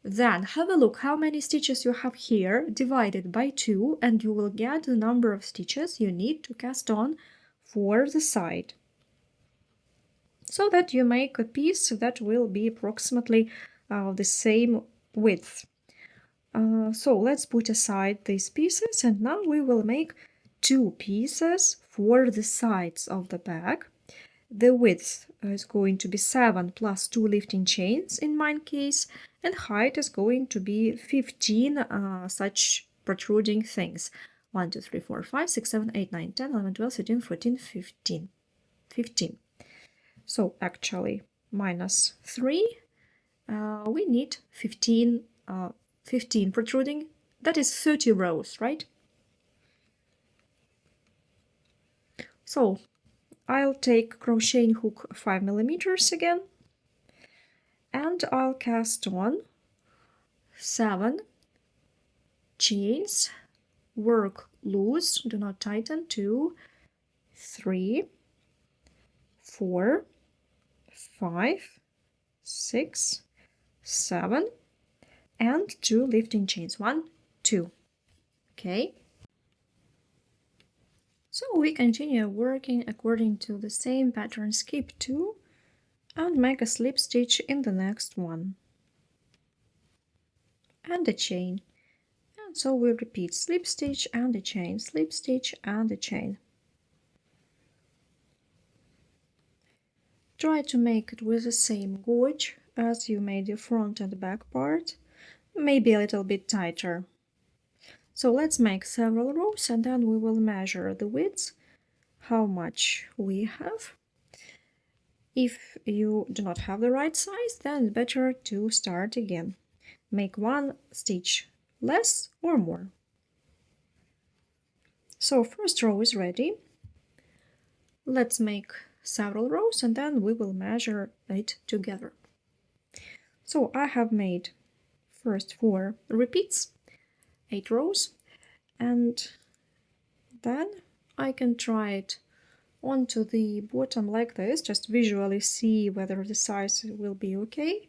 A: Then have a look how many stitches you have here divided by 2, and you will get the number of stitches you need to cast on for the side, so that you make a piece that will be approximately the same width. So let's put aside these pieces, and now we will make 2 pieces for the sides of the bag. The width is going to be 7 plus 2 lifting chains in my case, and height is going to be 15 such protruding things. 1, 2, 3, 4, 5, 6, 7, 8, 9, 10, 11, 12, 13, 14, 15. 15. So actually minus 3, we need 15 protruding. That is 30 rows, right? So I'll take crocheting hook 5 millimeters again, and I'll cast on 7 chains, work loose, do not tighten, 2, 3, 4, 5, 6, 7, and 2 lifting chains, 1, 2. Okay. So we continue working according to the same pattern, skip 2 and make a slip stitch in the next one and a chain, and so we repeat slip stitch and a chain, slip stitch and a chain. Try to make it with the same gauge as you made your front and back part, maybe a little bit tighter. So let's make several rows, and then we will measure the width, how much we have. If you do not have the right size, then it's better to start again. Make 1 stitch less or more. So first row is ready. Let's make several rows, and then we will measure it together. So I have made first 4 repeats, 8 rows, and then I can try it onto the bottom like this, just visually see whether the size will be okay.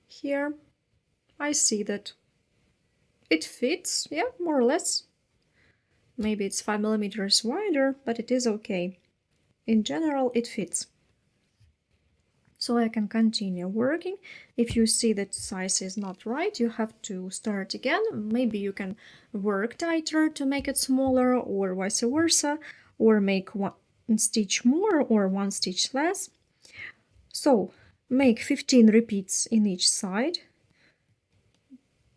A: Here I see that it fits, yeah, more or less. Maybe it's 5 millimeters wider, but it is okay. In general, it fits. So I can continue working. If you see that size is not right, you have to start again. Maybe you can work tighter to make it smaller, or vice versa, or make 1 stitch more or 1 stitch less. So make 15 repeats in each side.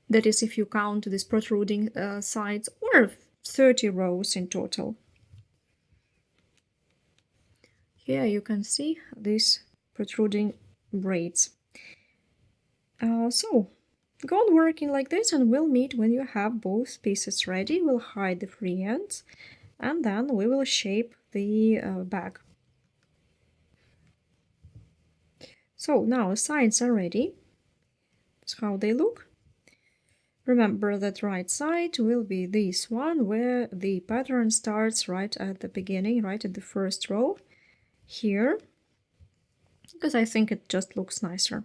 A: That is if you count these protruding sides, or 30 rows in total. Here you can see these protruding braids. So go on working like this, and we'll meet when you have both pieces ready. We'll hide the free ends, and then we will shape the bag. So now the sides are ready. That's how they look. Remember that right side will be this one, where the pattern starts right at the beginning, right at the first row here, because I think it just looks nicer.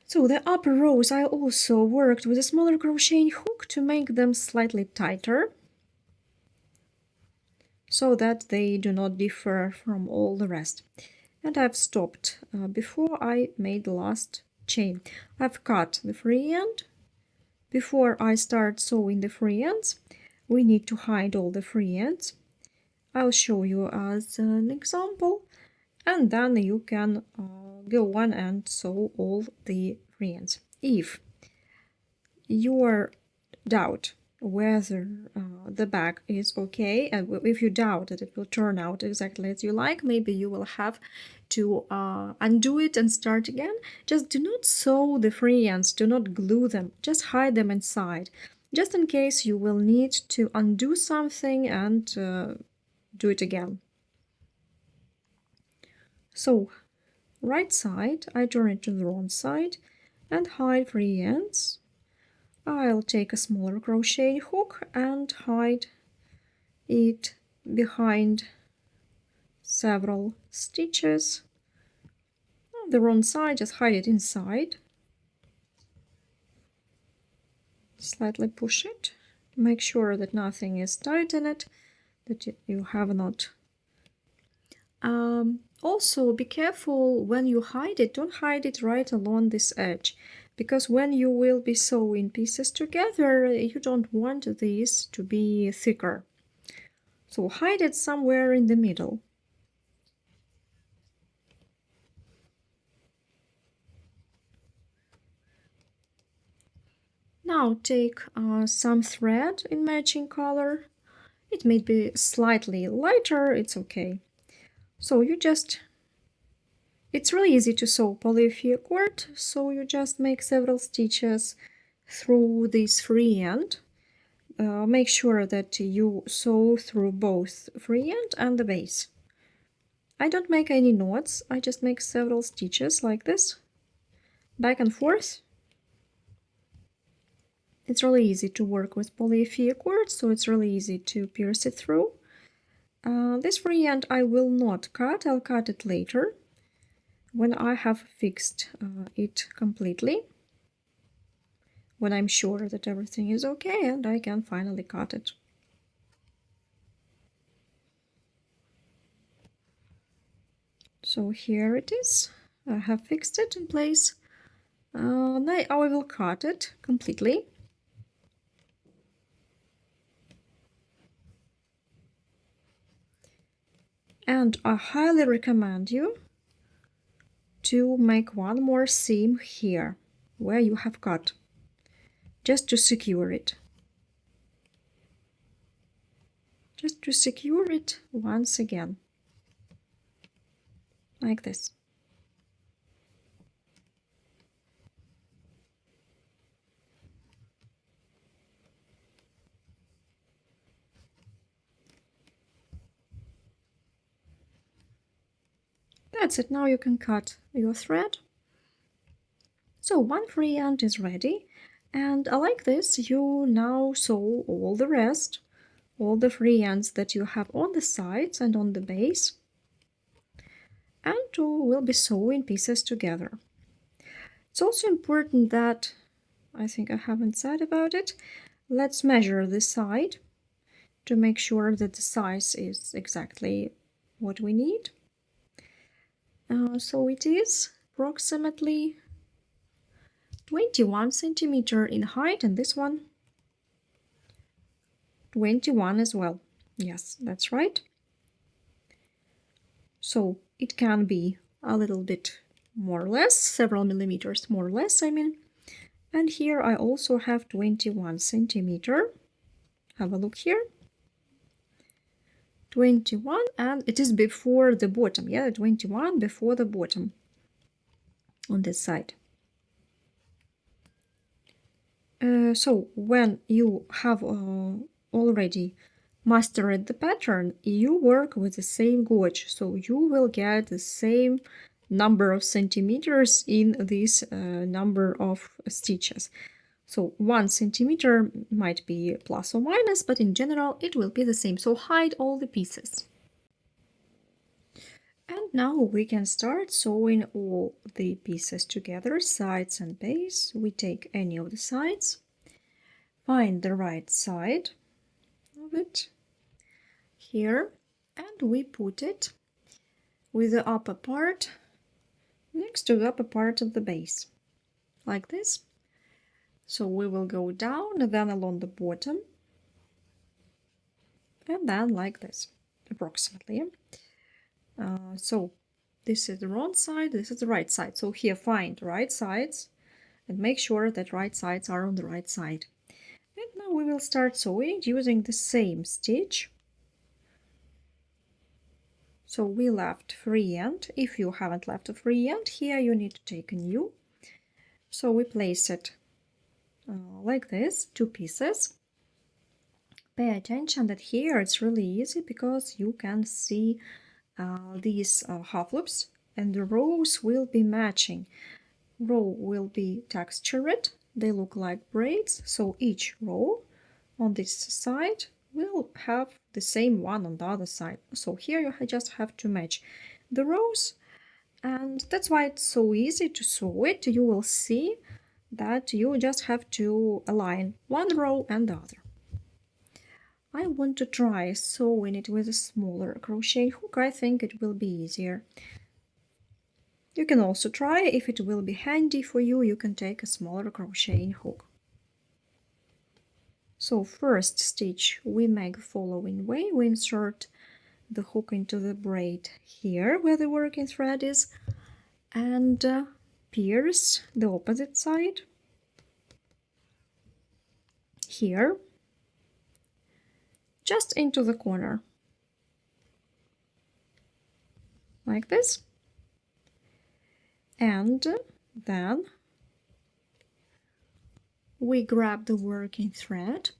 A: So the upper rows I also worked with a smaller crocheting hook to make them slightly tighter, so that they do not differ from all the rest. And I've stopped before I made the last chain. I've cut the free end. Before I start sewing the free ends, we need to hide all the free ends. I'll show you as an example, and then you can go on and sew all the free ends. If you doubt whether the bag is okay, and if you doubt that it will turn out exactly as you like, maybe you will have to undo it and start again. Just do not sew the free ends, do not glue them, just hide them inside, just in case you will need to undo something and do it again. So right side, I turn it to the wrong side and hide free ends. I'll take a smaller crochet hook and hide it behind several stitches. found the wrong side, just hide it inside. Slightly push it. Make sure that nothing is tight in it, that you have not. Also, be careful when you hide it. Don't hide it right along this edge, because when you will be sewing pieces together, you don't want these to be thicker. So hide it somewhere in the middle. Now take some thread in matching color. It may be slightly lighter, it's okay. So you just, it's really easy to sew polyester cord, so you just make several stitches through this free end. Make sure that you sew through both free end and the base. I don't make any knots, I just make several stitches like this, back and forth. It's really easy to work with polyester cord, so it's really easy to pierce it through. This free end I will not cut, I'll cut it later when I have fixed it completely, when I'm sure that everything is okay and I can finally cut it. So here it is, I have fixed it in place. Now I will cut it completely. And I highly recommend you to make one more seam here where you have cut, just to secure it. Just to secure it once again, like this. That's it, now you can cut your thread. So one free end is ready, and like this you now sew all the rest, all the free ends that you have on the sides and on the base, and will be sewing pieces together. It's also important that, I think I haven't said about it, let's measure the side to make sure that the size is exactly what we need. So it is approximately 21 centimeter in height, and this one 21 as well. Yes, that's right. So it can be a little bit more or less, several millimeters more or less, I mean. And here I also have 21 centimeter. Have a look here. 21, and it is before the bottom. Yeah, 21 before the bottom on this side. So when you have already mastered the pattern, you work with the same gauge, so you will get the same number of centimeters in this number of stitches. So 1 centimeter might be plus or minus, but in general it will be the same. So hide all the pieces. And now we can start sewing all the pieces together, sides and base. We take any of the sides, find the right side of it here, and we put it with the upper part next to the upper part of the base, like this. So we will go down and then along the bottom, and then like this, approximately. So this is the wrong side, this is the right side. So here find right sides and make sure that right sides are on the right side. And now we will start sewing using the same stitch. So we left free end. If you haven't left a free end, here you need to take a new. So we place it like this, 2 pieces. Pay attention that here it's really easy because you can see these half loops, and the rows will be matching. Row will be textured, they look like braids, so each row on this side will have the same one on the other side. So here you just have to match the rows, And that's why it's so easy to sew it. You will see that you just have to align one row and the other. I want to try sewing it with a smaller crochet hook. I think it will be easier. You can also try, if it will be handy for you, you can take a smaller crocheting hook. So first stitch we make the following way. We insert the hook into the braid here where the working thread is and pierce the opposite side here just into the corner like this, and then we grab the working thread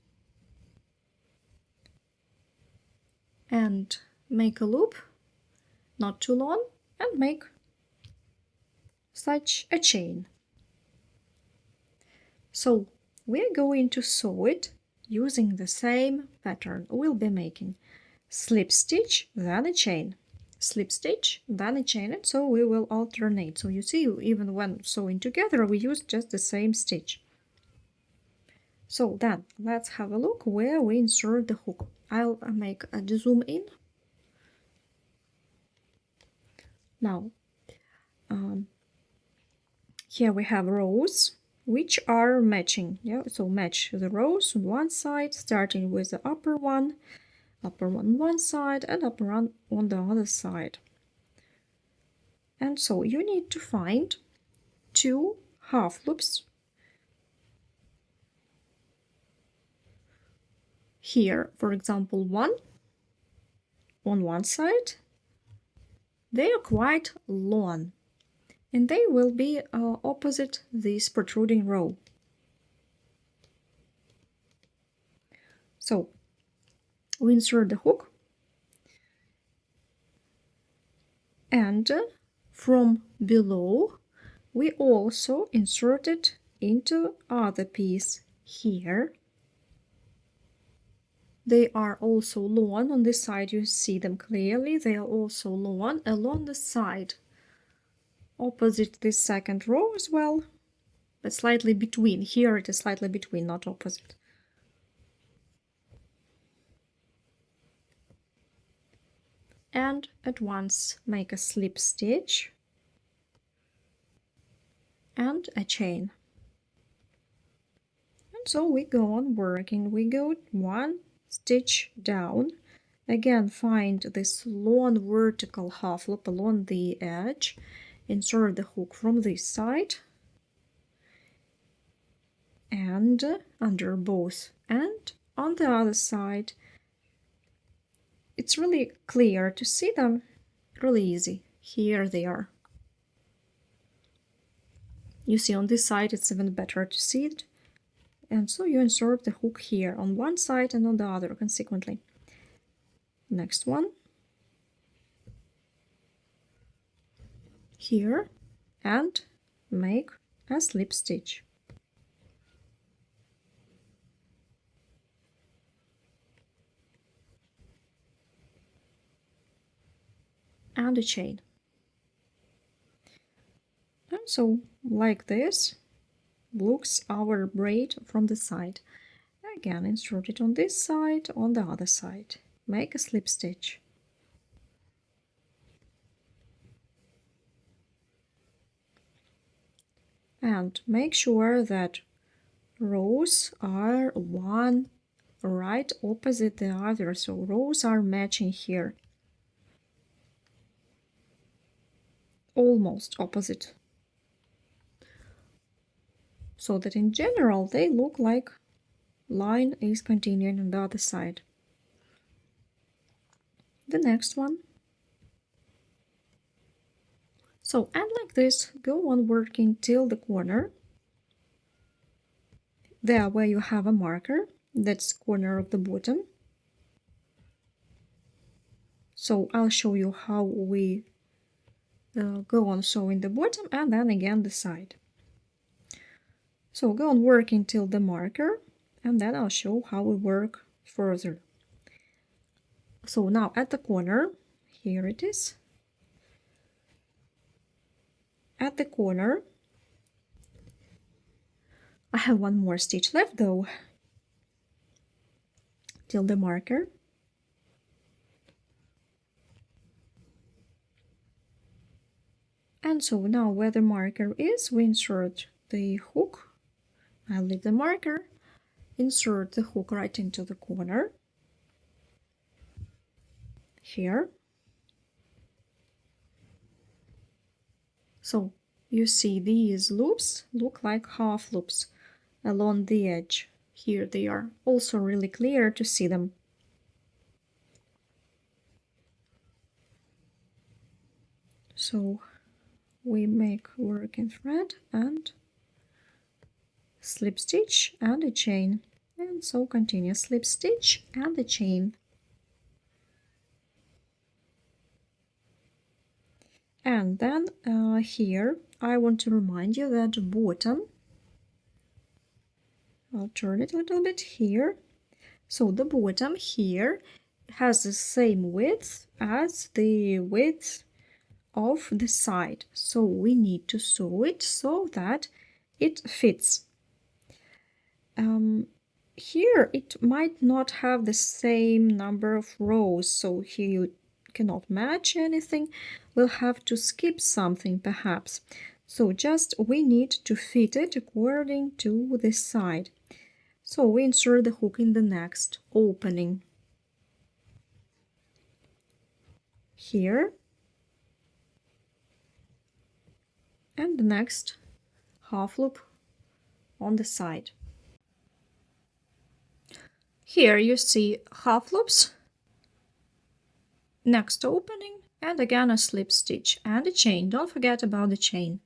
A: and make a loop, not too long, and make such a chain. So we're going to sew it using the same pattern. We'll be making slip stitch, then a chain, slip stitch, then a chain, and so we will alternate. So you see, even when sewing together, we use just the same stitch. So then let's have a look where we insert the hook. I'll make a zoom in. Now, here we have rows which are matching. Yeah, so match the rows on one side, starting with the upper one on one side and upper one on the other side. And so you need to find two half loops here, for example, one on one side. They are quite long and they will be opposite this protruding row. So we insert the hook and from below we also insert it into other piece here. They are also long on this side, you see them clearly. They are also long along the side opposite this second row as well, but slightly between. Here it is slightly between, not opposite. And at once make a slip stitch and a chain. And so we go on working. We go one stitch down, again find this long vertical half loop along the edge, insert the hook from this side and under both, and on the other side. It's really clear to see them, really easy. Here they are. You see on this side it's even better to see it. And so you insert the hook here on one side and on the other consequently. Next one. Here and make a slip stitch. And a chain. And so like this looks our braid from the side. Again, insert it on this side, on the other side. Make a slip stitch. And make sure that rows are one right opposite the other, so rows are matching here. Almost opposite. So that in general they look like line is continuing on the other side. The next one. So, and like this, go on working till the corner. There where you have a marker, that's corner of the bottom. So I'll show you how we go on sewing the bottom and then again the side. So go on working till the marker and then I'll show how we work further. So now at the corner, here it is. at the corner. I have one more stitch left though, till the marker. And so now where the marker is, we insert the hook. I'll leave the marker, insert the hook right into the corner here. So you see these loops look like half loops along the edge. Here they are, also really clear to see them. So we make working thread and slip stitch and a chain, and so continue slip stitch and a chain. And then here I want to remind you that the bottom, I'll turn it a little bit here. So the bottom here has the same width as the width of the side. So we need to sew it so that it fits. Here it might not have the same number of rows, so here you cannot match anything. We'll have to skip something perhaps. So just we need to fit it according to the side. So we insert the hook in the next opening here, and the next half loop on the side. Here you see half loops, next opening, and again a slip stitch and a chain. Don't forget about the chain.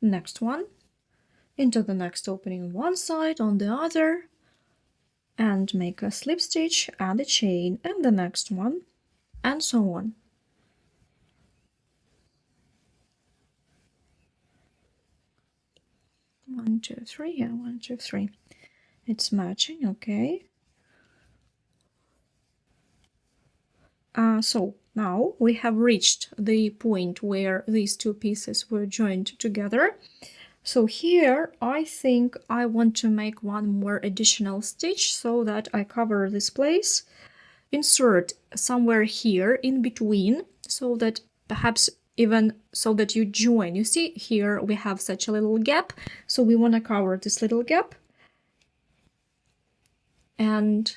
A: Next one, into the next opening on one side, on the other, and make a slip stitch and a chain, and the next one, and so on. One, two, three, yeah, 1, 2, 3. It's matching, okay. So now we have reached the point where these two pieces were joined together. So here I think I want to make one more additional stitch so that I cover this place. Insert somewhere here in between, so that perhaps even so that you join. You see here we have such a little gap, so we want to cover this little gap. And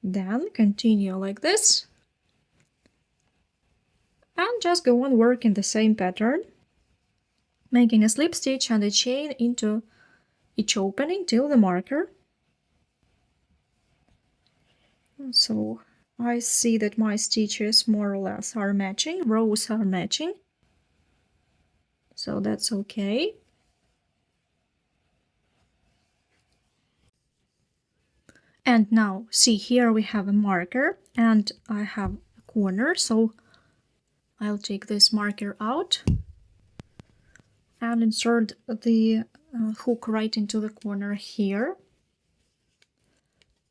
A: then continue like this. And just go on working the same pattern, making a slip stitch and a chain into each opening till the marker. So I see that my stitches more or less are matching, rows are matching, so that's okay. And now see here we have a marker and I have a corner, so I'll take this marker out and insert the hook right into the corner here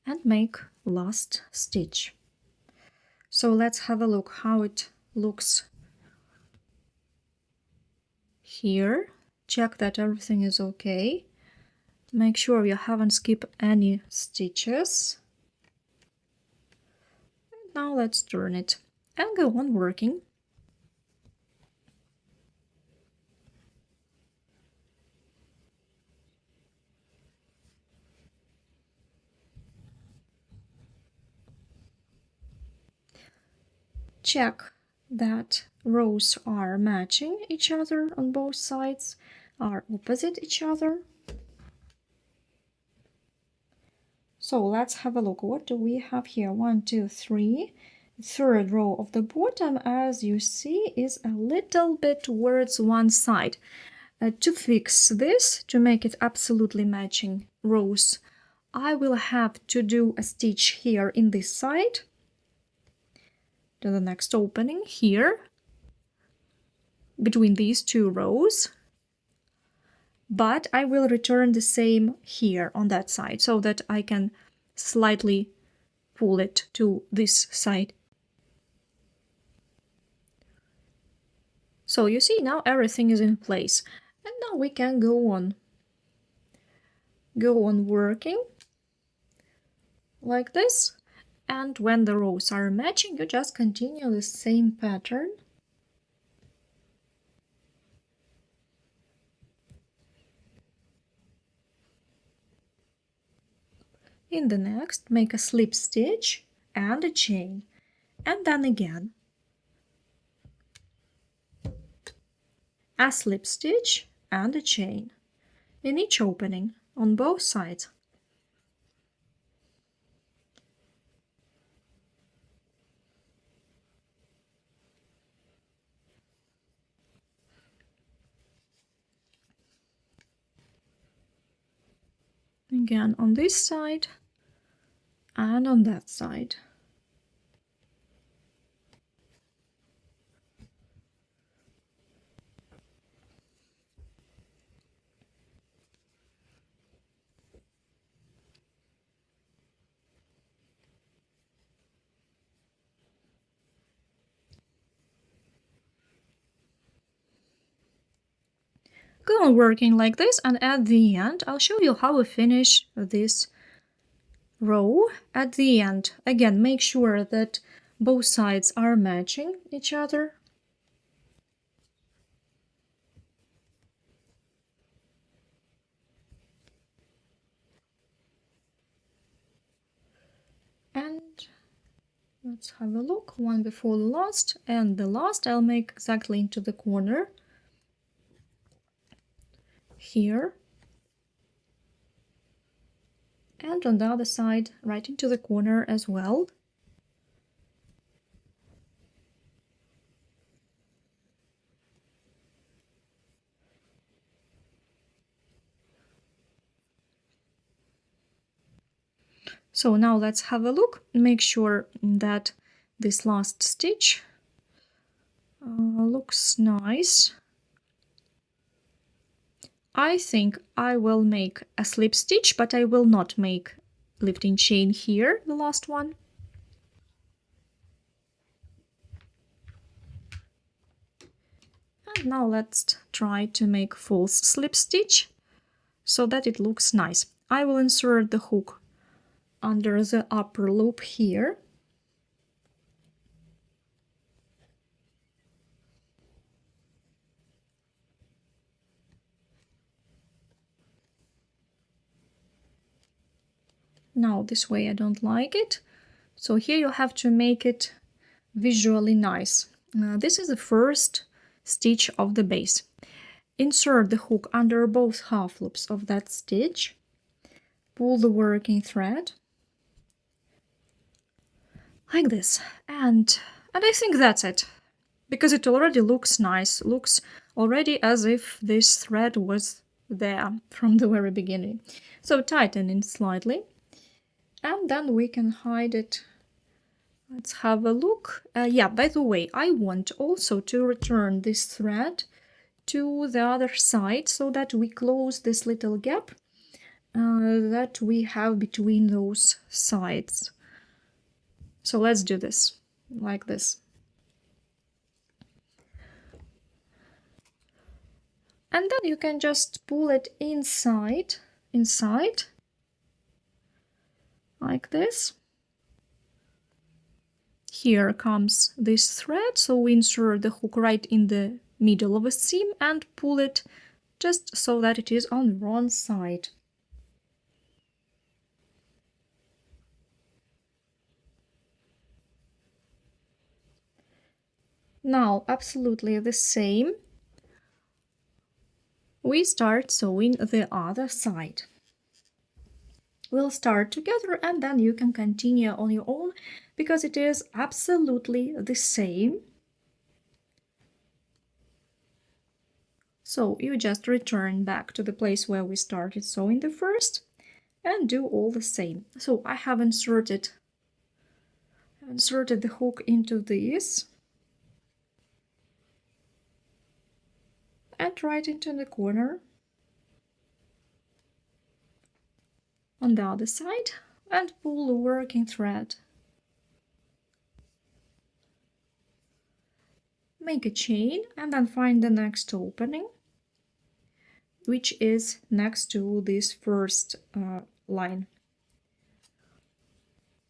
A: and make last stitch. So let's have a look how it looks here. Check that everything is okay. Make sure you haven't skipped any stitches. And now let's turn it and go on working. Check that rows are matching each other on both sides, are opposite each other. So let's have a look. What do we have here? 1, 2, 3. The third row of the bottom, as you see, is a little bit towards one side. To fix this, to make it absolutely matching rows, I will have to do a stitch here in this side to the next opening here between these two rows, but I will return the same here on that side so that I can slightly pull it to this side. So you see, now everything is in place. And now we can go on working like this. And when the rows are matching, you just continue the same pattern. In the next, make a slip stitch and a chain, and then again a slip stitch and a chain in each opening on both sides. Again on this side and on that side. Go on working like this, and at the end I'll show you how we finish this row. At the end, again, make sure that both sides are matching each other. And let's have a look. One before the last, and the last I'll make exactly into the corner here, and on the other side right into the corner as well. So now let's have a look. Make sure that this last stitch looks nice. I think I will make a slip stitch, but I will not make lifting chain here, the last one. And now let's try to make false slip stitch so that it looks nice. I will insert the hook under the upper loop here. Now this way I don't like it, so here you have to make it visually nice. This is the first stitch of the base. Insert the hook under both half loops of that stitch, pull the working thread like this, and I think that's it, because it already looks nice, looks already as if this thread was there from the very beginning. So tighten it slightly, and then we can hide it. Let's have a look. Yeah, by the way, I want also to return this thread to the other side so that we close this little gap that we have between those sides. So let's do this like this. And then you can just pull it inside like this. Here comes this thread, so we insert the hook right in the middle of a seam and pull it just so that it is on the wrong side. Now, absolutely the same. We start sewing the other side. We'll start together and then you can continue on your own, because it is absolutely the same. So you just return back to the place where we started sewing the first and do all the same. So I have inserted the hook into this and right into the corner on the other side and pull the working thread. make a chain and then find the next opening, which is next to this first line.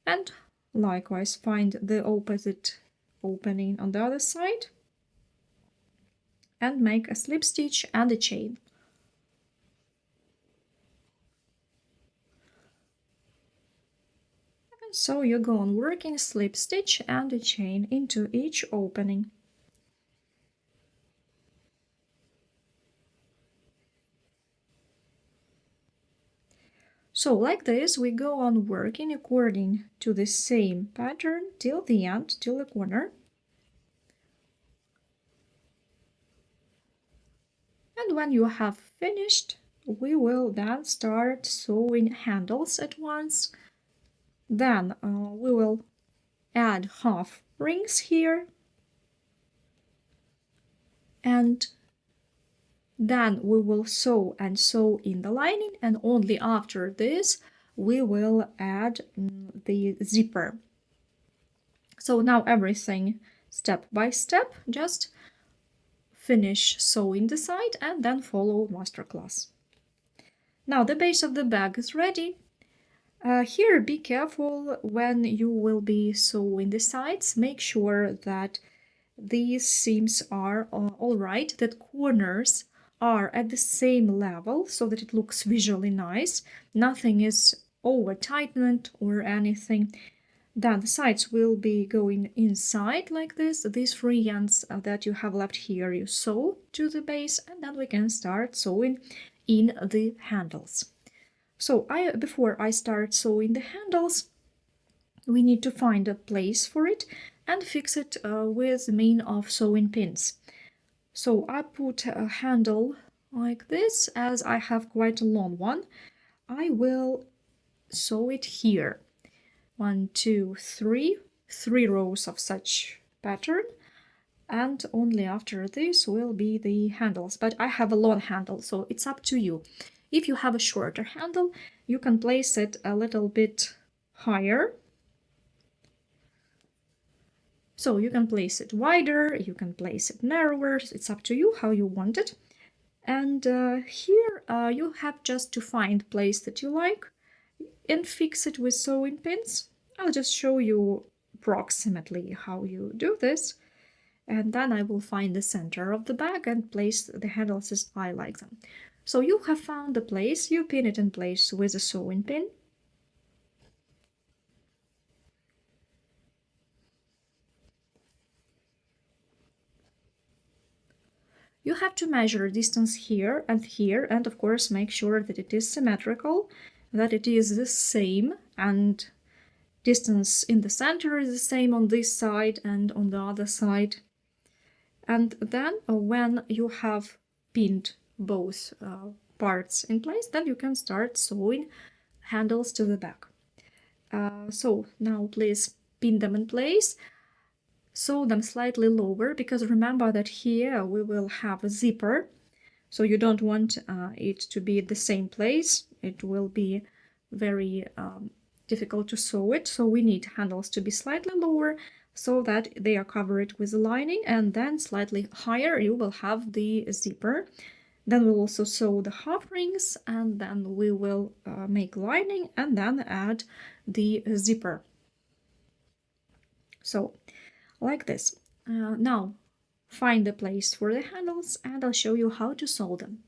A: And likewise find the opposite opening on the other side and make a slip stitch and a chain. And so you go on working slip stitch and a chain into each opening. So like this, we go on working according to the same pattern till the end, till the corner. And when you have finished, we will then start sewing handles at once. Then we will add half rings here. And then we will sew and sew in the lining, and only after this we will add the zipper. So now everything step by step, just finish sewing the side and then follow masterclass. Now the base of the bag is ready. Here be careful when you will be sewing the sides. Make sure that these seams are all right, that corners are at the same level so that it looks visually nice. Nothing is over tightened or anything. Then the sides will be going inside like this. These free ends that you have left here, you sew to the base, and then we can start sewing in the handles. So before I start sewing the handles, we need to find a place for it and fix it with mean of sewing pins. So I put a handle like this. As I have quite a long one, I will sew it here. 1, 2, 3 rows of such pattern, and only after this will be the handles. But I have a long handle, so it's up to you. If you have a shorter handle, you can place it a little bit higher. So you can place it wider, you can place it narrower, it's up to you how you want it. And here you have just to find place that you like and fix it with sewing pins. I'll just show you approximately how you do this. And then I will find the center of the bag and place the handles as I like them. So you have found the place, you pin it in place with a sewing pin. You have to measure distance here, and of course make sure that it is symmetrical, that it is the same, and distance in the center is the same on this side and on the other side. And then when you have pinned both parts in place, then you can start sewing handles to the back. So now please pin them in place. Sew them slightly lower, because remember that here we will have a zipper, so you don't want it to be at the same place. It will be very difficult to sew it, so we need handles to be slightly lower so that they are covered with the lining, and then slightly higher you will have the zipper. Then we'll also sew the half rings, and then we will make lining and then add the zipper. So like this. Now find the place for the handles and I'll show you how to sew them.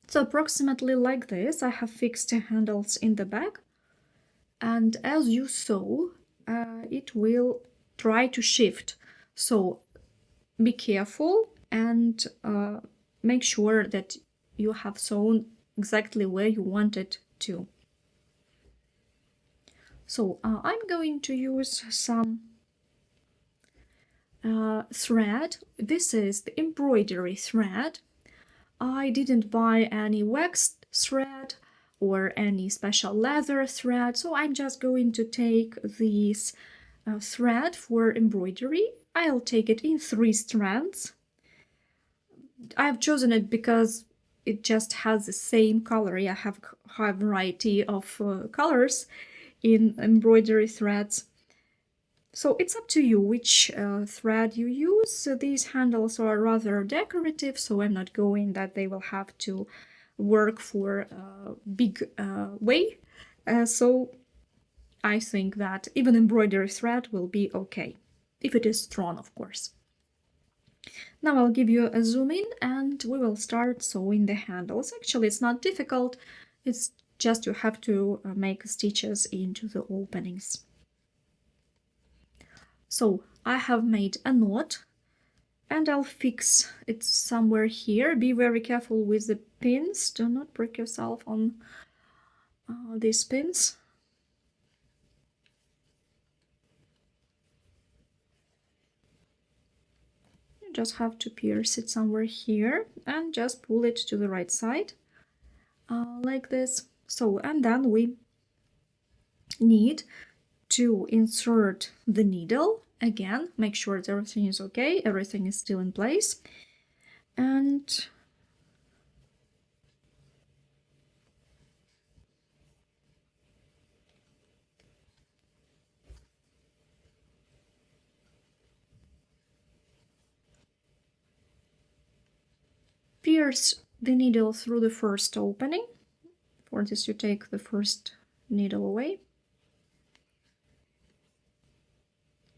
A: So approximately like this, I have fixed the handles in the bag, and as you sew, it will try to shift. So be careful and make sure that you have sewn exactly where you want it to. So I'm going to use some thread. This is the embroidery thread. I didn't buy any waxed thread or any special leather thread, so I'm just going to take this thread for embroidery. I'll take it in 3 strands. I've chosen it because it just has the same color. I have a high variety of colors in embroidery threads. So it's up to you which thread you use. So these handles are rather decorative, so I'm not going that they will have to work for a big way. So I think that even embroidery thread will be okay, if it is strong, of course. Now I'll give you a zoom in and we will start sewing the handles. Actually, it's not difficult, it's just you have to make stitches into the openings. So I have made a knot and I'll fix it somewhere here. Be very careful with the pins, do not break yourself on these pins. You just have to pierce it somewhere here and just pull it to the right side, like this. So, and then we need to insert the needle again, make sure that everything is okay, everything is still in place, and pierce the needle through the first opening. For this you take the first needle away.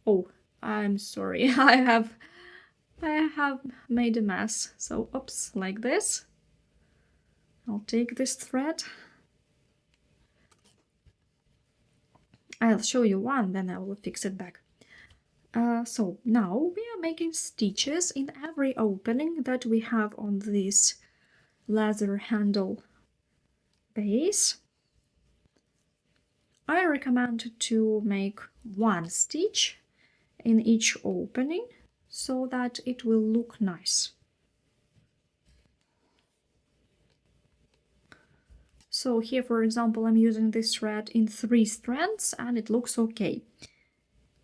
A: Oh, I'm sorry, I have made a mess. So oops, like this. I'll take this thread. I'll show you one, then I will fix it back. So now we are making stitches in every opening that we have on this leather handle base. I recommend to make one stitch in each opening so that it will look nice. So here, for example, I'm using this thread in 3 strands and it looks okay.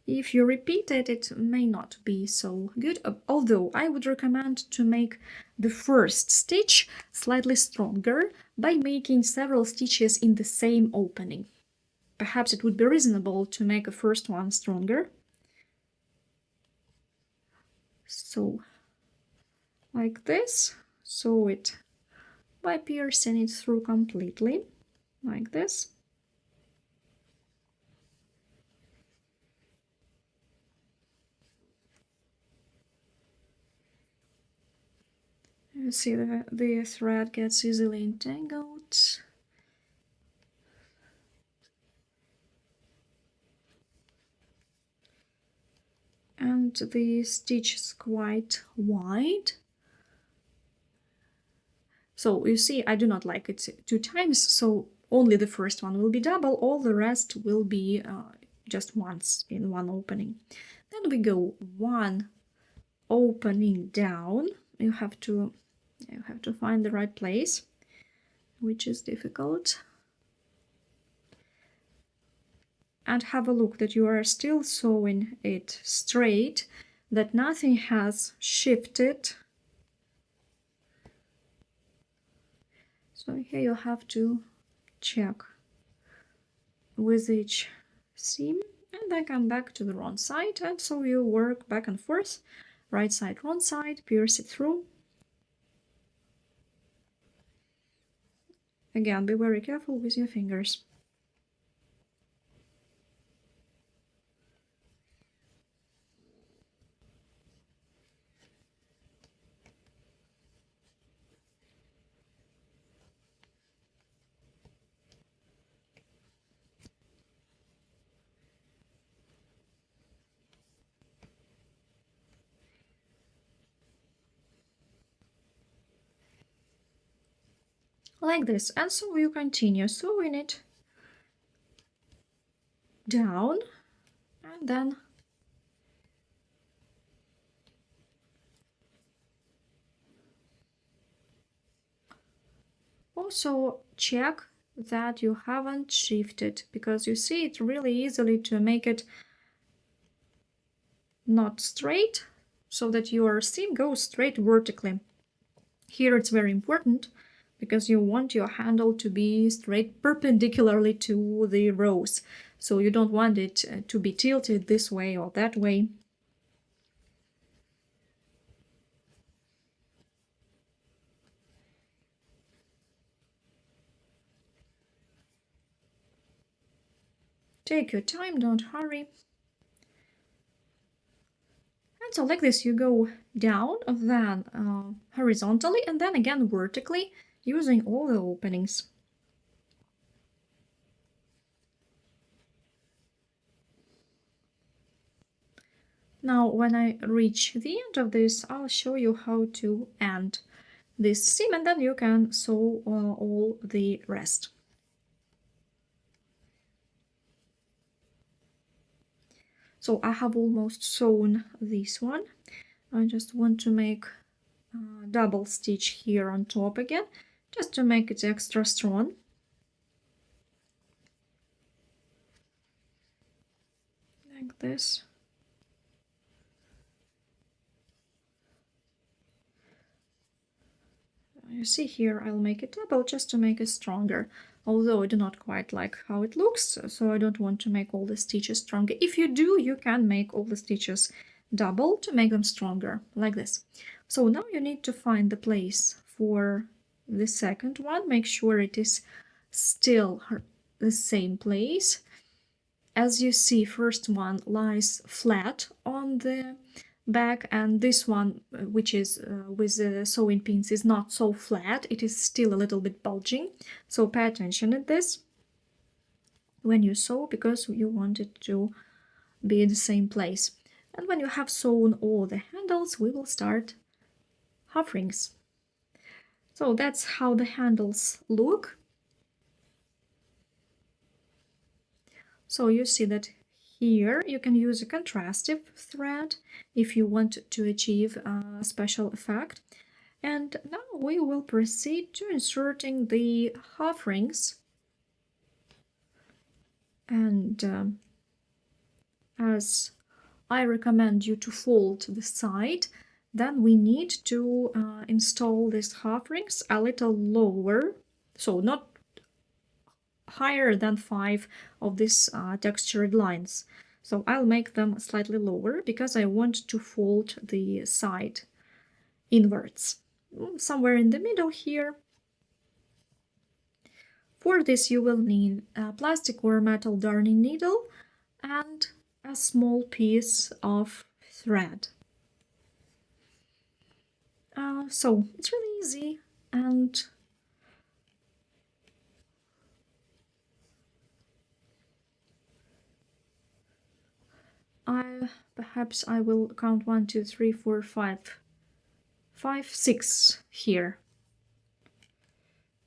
A: If you repeat it, it may not be so good, although I would recommend to make the first stitch slightly stronger by making several stitches in the same opening. Perhaps it would be reasonable to make a first one stronger. So, like this, sew it by piercing it through completely, like this. You see the thread gets easily entangled. And the stitch is quite wide. So you see, I do not like it 2 times, so only the first one will be double, all the rest will be just once in one opening. Then we go one opening down. You have to find the right place, which is difficult. And have a look that you are still sewing it straight, that nothing has shifted. So here you have to check with each seam and then come back to the wrong side, and so you work back and forth, right side, wrong side, pierce it through. Again, be very careful with your fingers. Like this, and so you continue sewing it down, and then also check that you haven't shifted, because you see it really easily to make it not straight, so that your seam goes straight vertically. Here it's very important because you want your handle to be straight perpendicularly to the rows. so you don't want it to be tilted this way or that way. Take your time, don't hurry. And so like this you go down, then horizontally, and then again vertically, using all the openings. Now when I reach the end of this, I'll show you how to end this seam, and then you can sew all the rest. So I have almost sewn this one. I just want to make a double stitch here on top again, just to make it extra strong. Like this. You see here, I'll make it double just to make it stronger, although I do not quite like how it looks, so I don't want to make all the stitches stronger. If you do, you can make all the stitches double to make them stronger, like this. So now you need to find the place for the second one. Make sure it is still the same place. As you see, first one lies flat on the back, and this one, which is with the sewing pins, is not so flat. It is still a little bit bulging, so pay attention at this when you sew, because you want it to be in the same place. And when you have sewn all the handles, we will start half rings. So that's how the handles look. So you see that here you can use a contrastive thread if you want to achieve a special effect. And now we will proceed to inserting the half rings. And as I recommend you to fold the side, then we need to install these half rings a little lower, so not higher than 5 of these textured lines. So I'll make them slightly lower because I want to fold the side inwards, somewhere in the middle here. For this you will need a plastic or metal darning needle and a small piece of thread. So it's really easy, and perhaps I will count 1, 2, 3, 4, 5, 6 here.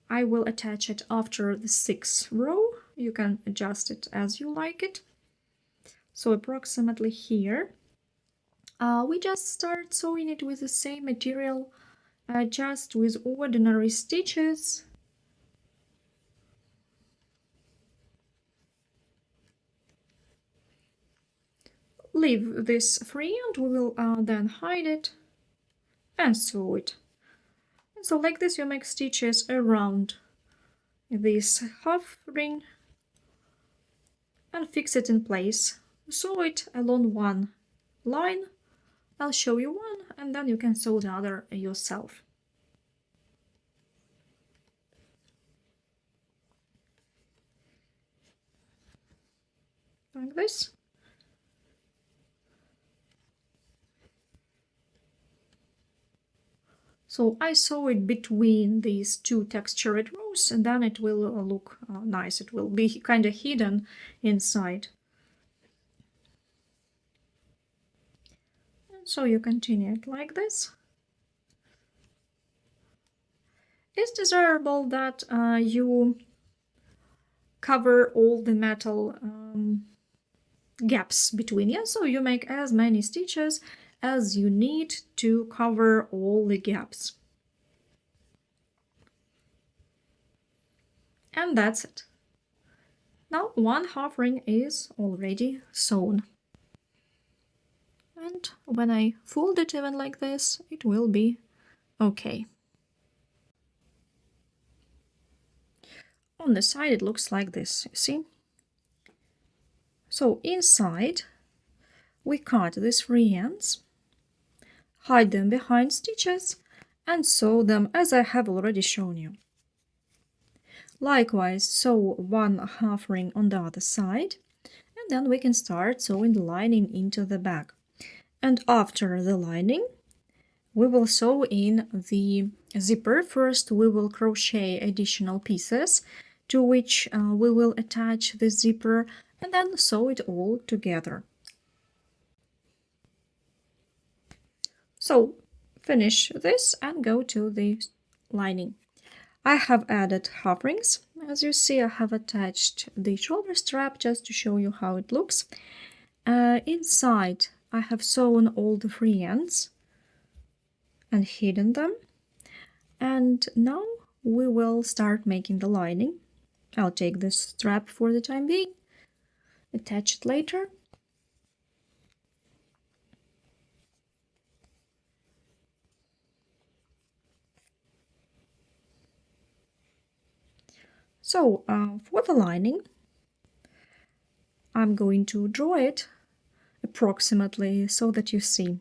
A: I will attach it after the 6th row. You can adjust it as you like it. So approximately here. We just start sewing it with the same material, just with ordinary stitches. Leave this free, and we will then hide it and sew it. And so like this you make stitches around this half ring and fix it in place. Sew it along one line. I'll show you one, and then you can sew the other yourself. Like this. So I sew it between these two textured rows, and then it will look nice. It will be kind of hidden inside. And so you continue it like this. It's desirable that you cover all the metal gaps between you, so you make as many stitches as you need to cover all the gaps. And that's it. Now one half ring is already sewn. And when I fold it even like this, it will be okay. On the side it looks like this, you see? So inside we cut these free ends, hide them behind stitches, and sew them as I have already shown you. Likewise, sew one half ring on the other side, and then we can start sewing the lining into the back. And after the lining, we will sew in the zipper. First, we will crochet additional pieces to which we will attach the zipper, and then sew it all together. So finish this and go to the lining. I have added half rings. As you see, I have attached the shoulder strap just to show you how it looks. Inside, I have sewn all the free ends and hidden them. And now we will start making the lining. I'll take this strap for the time being, attach it later. So for the lining, I'm going to draw it approximately so that you see.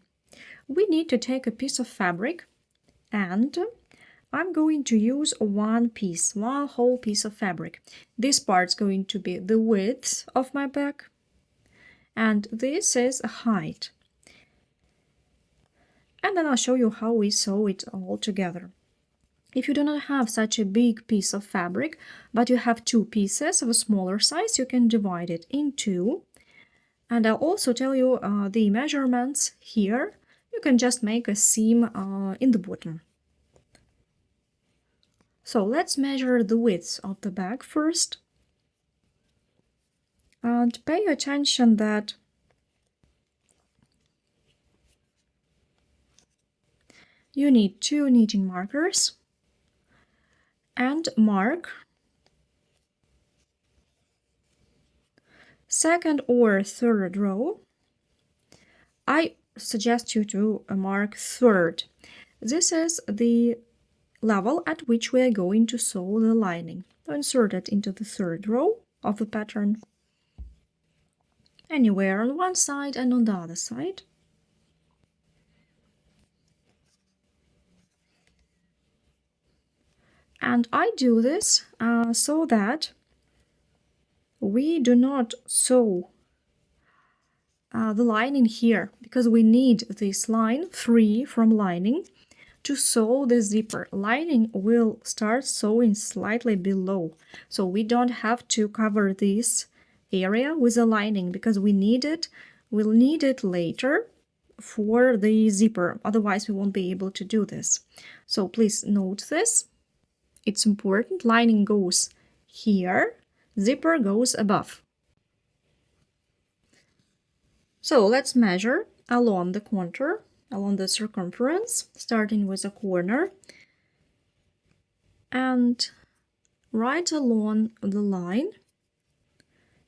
A: We need to take a piece of fabric, and I'm going to use one whole piece of fabric. This part's going to be the width of my back, and this is a height. And then I'll show you how we sew it all together. If you do not have such a big piece of fabric, but you have two pieces of a smaller size, you can divide it in two. And I'll also tell you the measurements here. You can just make a seam in the bottom. So let's measure the width of the back first. And pay attention that you need two knitting markers and mark second or third row. I suggest you to mark third. This is the level at which we are going to sew the lining. Insert it into the third row of the pattern, anywhere on one side and on the other side. And I do this so that we do not sew the lining here, because we need this line free from lining to sew the zipper. Lining will start sewing slightly below, so we don't have to cover this area with a lining because we need it. We'll need it later for the zipper, otherwise we won't be able to do this. So please note this. It's important. Lining goes here, zipper goes above. So let's measure along the contour, along the circumference, starting with a corner, and right along the line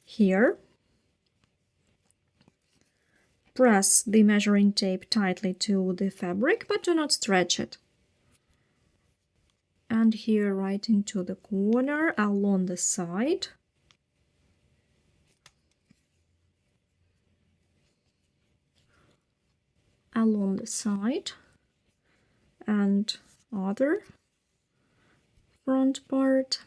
A: here. Press the measuring tape tightly to the fabric, but do not stretch it. And here right into the corner along the side. Along the side and other front part.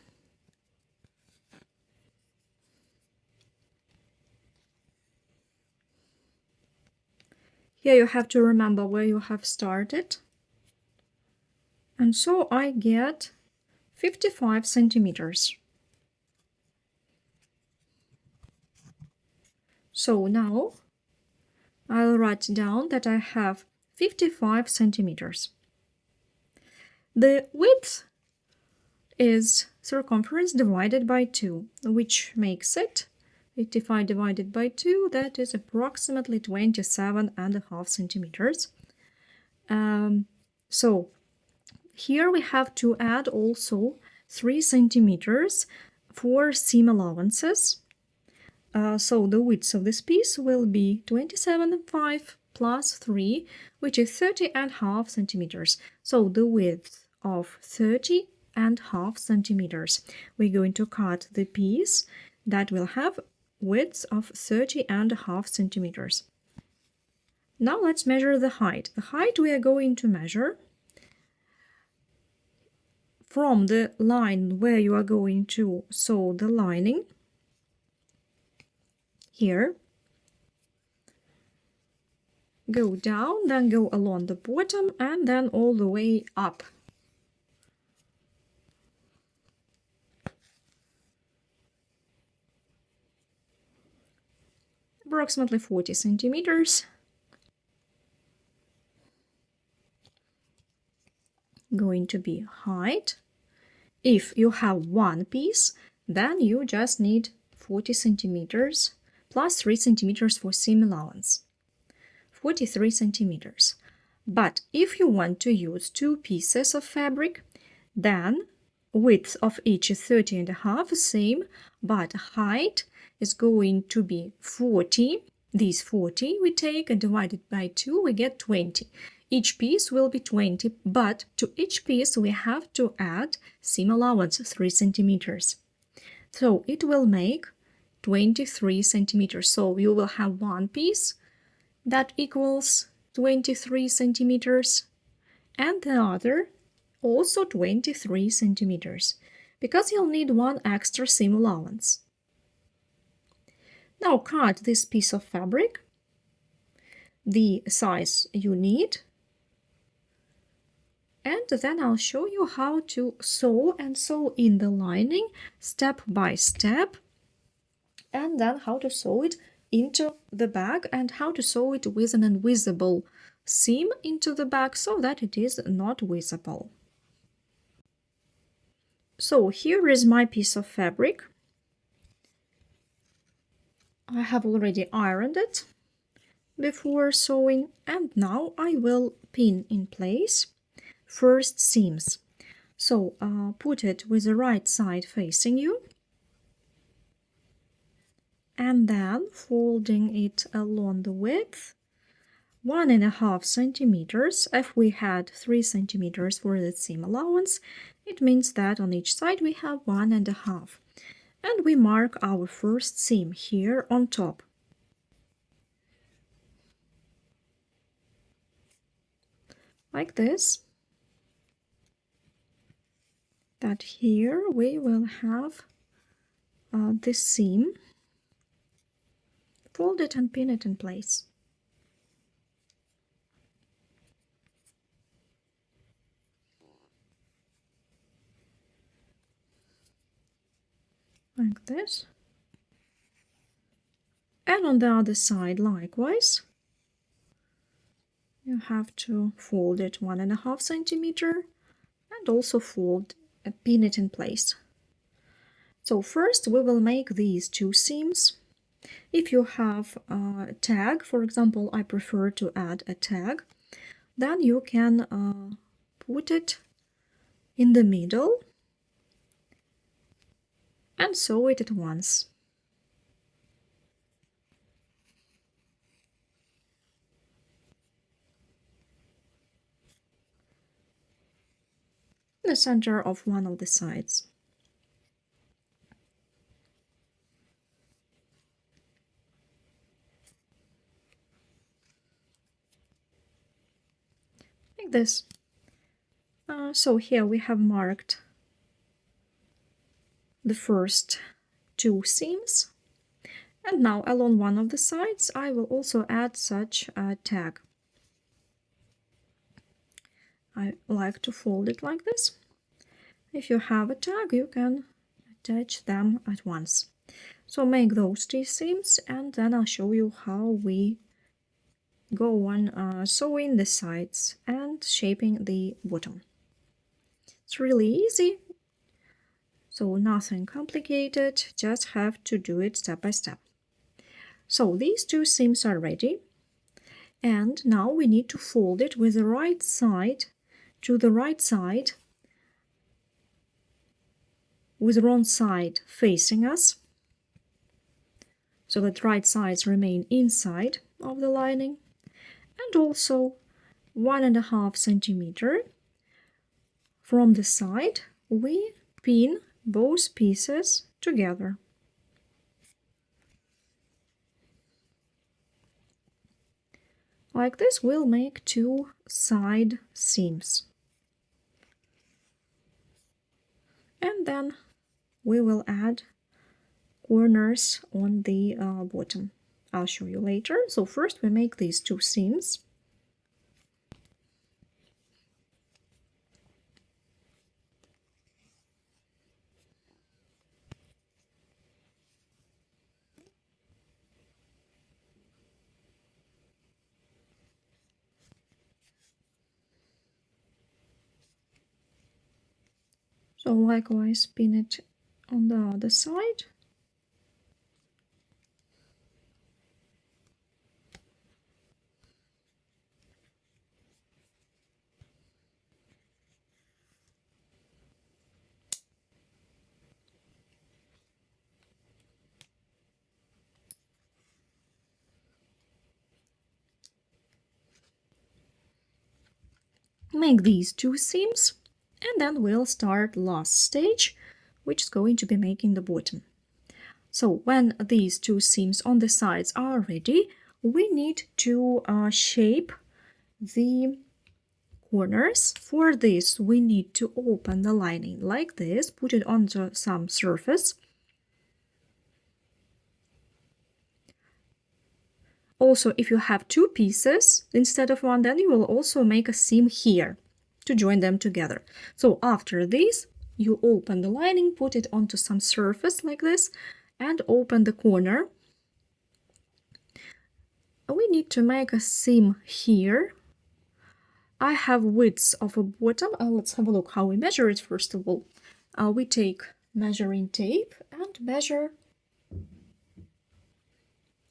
A: Here you have to remember where you have started. And so I get 55 centimeters. So now I'll write down that I have 55 centimeters. The width is circumference divided by 2, which makes it 55 divided by 2, that is approximately 27.5 centimeters. So here we have to add also 3 centimeters for seam allowances. So the width of this piece will be 27.5 plus 3, which is 30.5 centimeters. So the width of 30.5 centimeters. We're going to cut the piece that will have width of 30.5 centimeters. Now let's measure the height. The height we are going to measure from the line where you are going to sew the lining, here, go down, then go along the bottom, and then all the way up. Approximately 40 centimeters. Going to be height. If you have one piece, then you just need 40 centimeters plus 3 centimeters for seam allowance. 43 centimeters. But if you want to use 2 pieces of fabric, then width of each is 30.5, same, but height is going to be 40. These 40 we take and divide it by 2, we get 20. Each piece will be 20, but to each piece we have to add seam allowance 3 centimeters. So it will make 23 centimeters. So you will have one piece that equals 23 centimeters and the other also 23 centimeters because you'll need one extra seam allowance. Now cut this piece of fabric the size you need, and then I'll show you how to sew and sew in the lining step by step, and then how to sew it into the bag and how to sew it with an invisible seam into the bag so that it is not visible. So here is my piece of fabric. I have already ironed it before sewing, and now I will pin in place first seams. So put it with the right side facing you, and then folding it along the width 1.5 centimeters. If we had 3 centimeters for the seam allowance, it means that on each side we have 1.5. And we mark our first seam here on top. Like this. That here we will have this seam. Fold it and pin it in place. Like this. And on the other side likewise. You have to fold it 1.5 centimeter and also pin it in place. So first we will make these 2 seams. If you have a tag, for example, I prefer to add a tag, then you can put it in the middle and sew it at once. In the center of one of the sides. Like this. So here we have marked the first 2 seams, and now along one of the sides I will also add such a tag. I like to fold it like this. If you have a tag, you can attach them at once. So make those 2 seams, and then I'll show you how we go on sewing the sides and shaping the bottom. It's really easy, so nothing complicated, just have to do it step by step. So these 2 seams are ready, and now we need to fold it with the right side to the right side, with the wrong side facing us, so that right sides remain inside of the lining, and also 1.5 centimeter from the side we pin both pieces together. Like this, we'll make 2 side seams. And then we will add corners on the bottom. I'll show you later. So first we make these 2 seams. So likewise pin it on the other side. Make these 2 seams, and then we'll start last stage, which is going to be making the bottom. So when these 2 seams on the sides are ready, we need to shape the corners. For this, we need to open the lining like this, put it onto some surface. Also, if you have 2 pieces instead of 1, then you will also make a seam here to join them together. So after this, you open the lining, put it onto some surface like this, and open the corner. We need to make a seam here. I have width of a bottom. Let's have a look how we measure it first of all. We take measuring tape and measure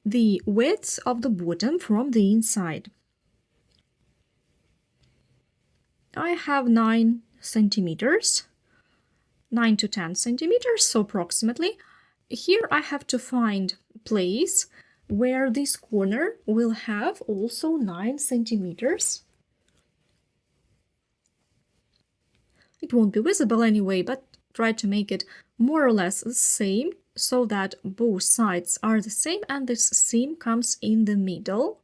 A: the width of the bottom from the inside. I have 9 centimeters, 9 to 10 centimeters, so approximately. Here I have to find a place where this corner will have also 9 centimeters. It won't be visible anyway, but try to make it more or less the same, so that both sides are the same and this seam comes in the middle.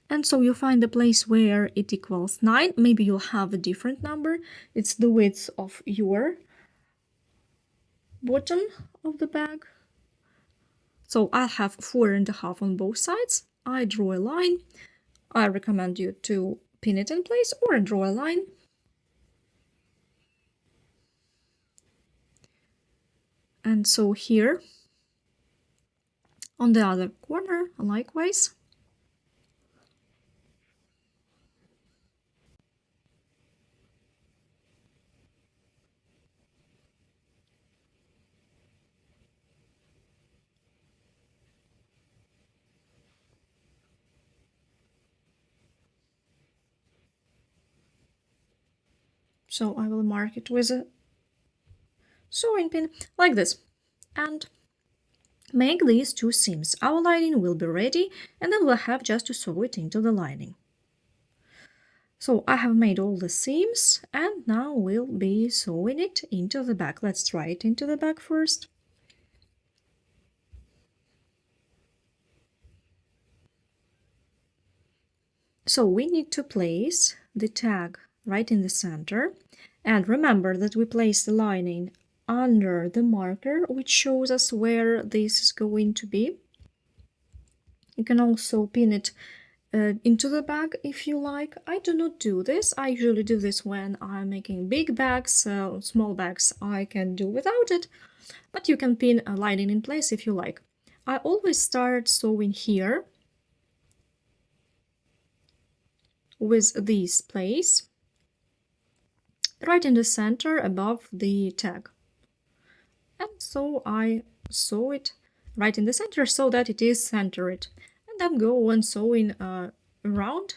A: And so you find the place where it equals 9. Maybe you'll have a different number. It's the width of your bottom of the bag. So I'll have 4.5 on both sides. I draw a line. I recommend you to pin it in place or draw a line. And so here, on the other corner, likewise. So I will mark it with a sewing pin like this and make these 2 seams. Our lining will be ready, and then we'll have just to sew it into the lining. So I have made all the seams, and now we'll be sewing it into the bag. Let's try it into the bag first. So we need to place the tag right in the center, and remember that we place the lining under the marker, which shows us where this is going to be. You can also pin it into the bag if you like. I do not do this. I usually do this when I'm making big bags. Small bags I can do without it, but you can pin a lining in place if you like. I always start sewing here with this place right in the center above the tag. And so I sew it right in the center so that it is centered, and then go on sewing around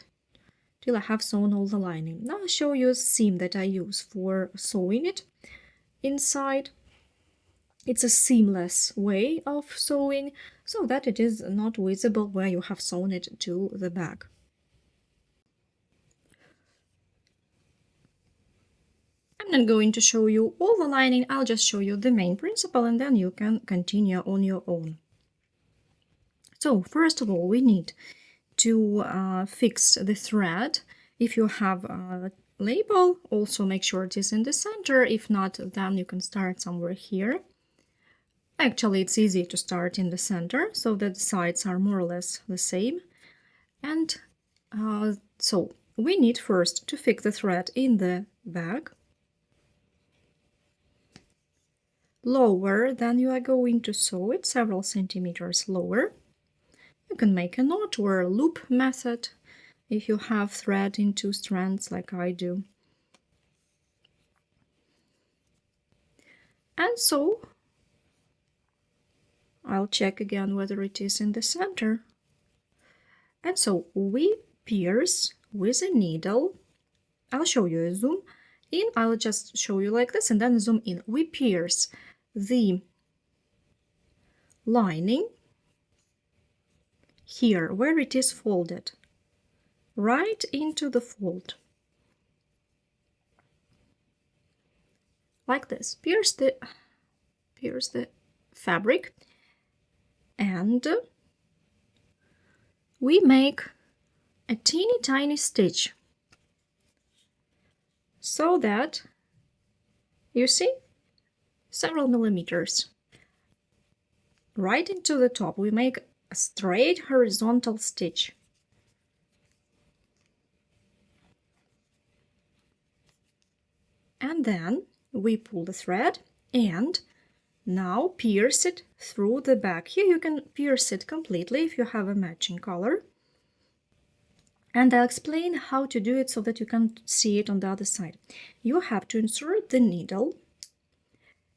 A: till I have sewn all the lining. Now I'll show you a seam that I use for sewing it inside. It's a seamless way of sewing so that it is not visible where you have sewn it to the bag. I'm not going to show you all the lining, I'll just show you the main principle, and then you can continue on your own. So first of all, we need to fix the thread. If you have a label, also make sure it is in the center. If not, then you can start somewhere here. Actually, it's easy to start in the center so that the sides are more or less the same. And so we need first to fix the thread in the bag lower than you are going to sew it, several centimeters lower. You can make a knot or a loop method if you have thread in 2 strands like I do. And so I'll check again whether it is in the center. And so we pierce with a needle. I'll show you a zoom in. I'll just show you like this and then zoom in. We pierce the lining here where it is folded, right into the fold. Like this. Pierce the fabric, and we make a teeny tiny stitch so that you see several millimeters right into the top. We make a straight horizontal stitch. And then we pull the thread and now pierce it through the back. Here you can pierce it completely if you have a matching color. And I'll explain how to do it so that you can see it on the other side. You have to insert the needle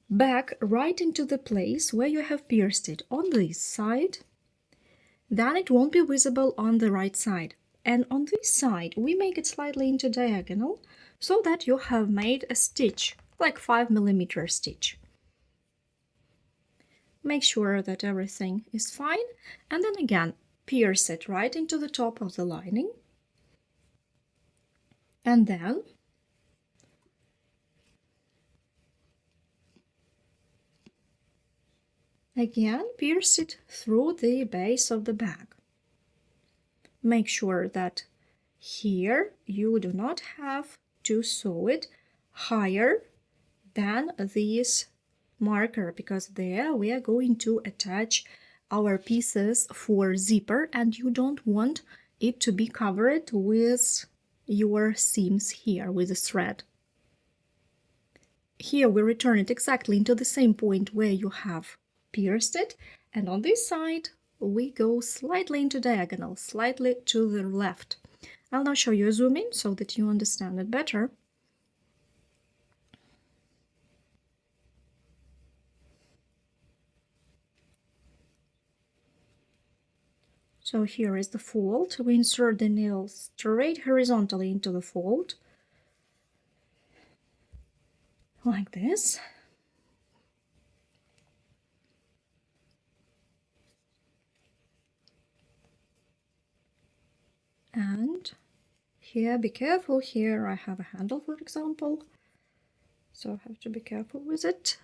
A: back right into the place where you have pierced it on this side. Then it won't be visible on the right side. And on this side, we make it slightly into diagonal so that you have made a stitch, like 5mm stitch. Make sure that everything is fine, and then again, pierce it right into the top of the lining. And then again, pierce it through the base of the bag. Make sure that here you do not have to sew it higher than this marker, because there we are going to attach our pieces for zipper and you don't want it to be covered with your seams here with the thread. Here we return it exactly into the same point where you have pierced it, and on this side we go slightly into diagonal, slightly to the left. I'll now show you a zoom in so that you understand it better. So here is the fold. We insert the needle straight horizontally into the fold, like this. And here, be careful, here I have a handle, for example, so I have to be careful with it.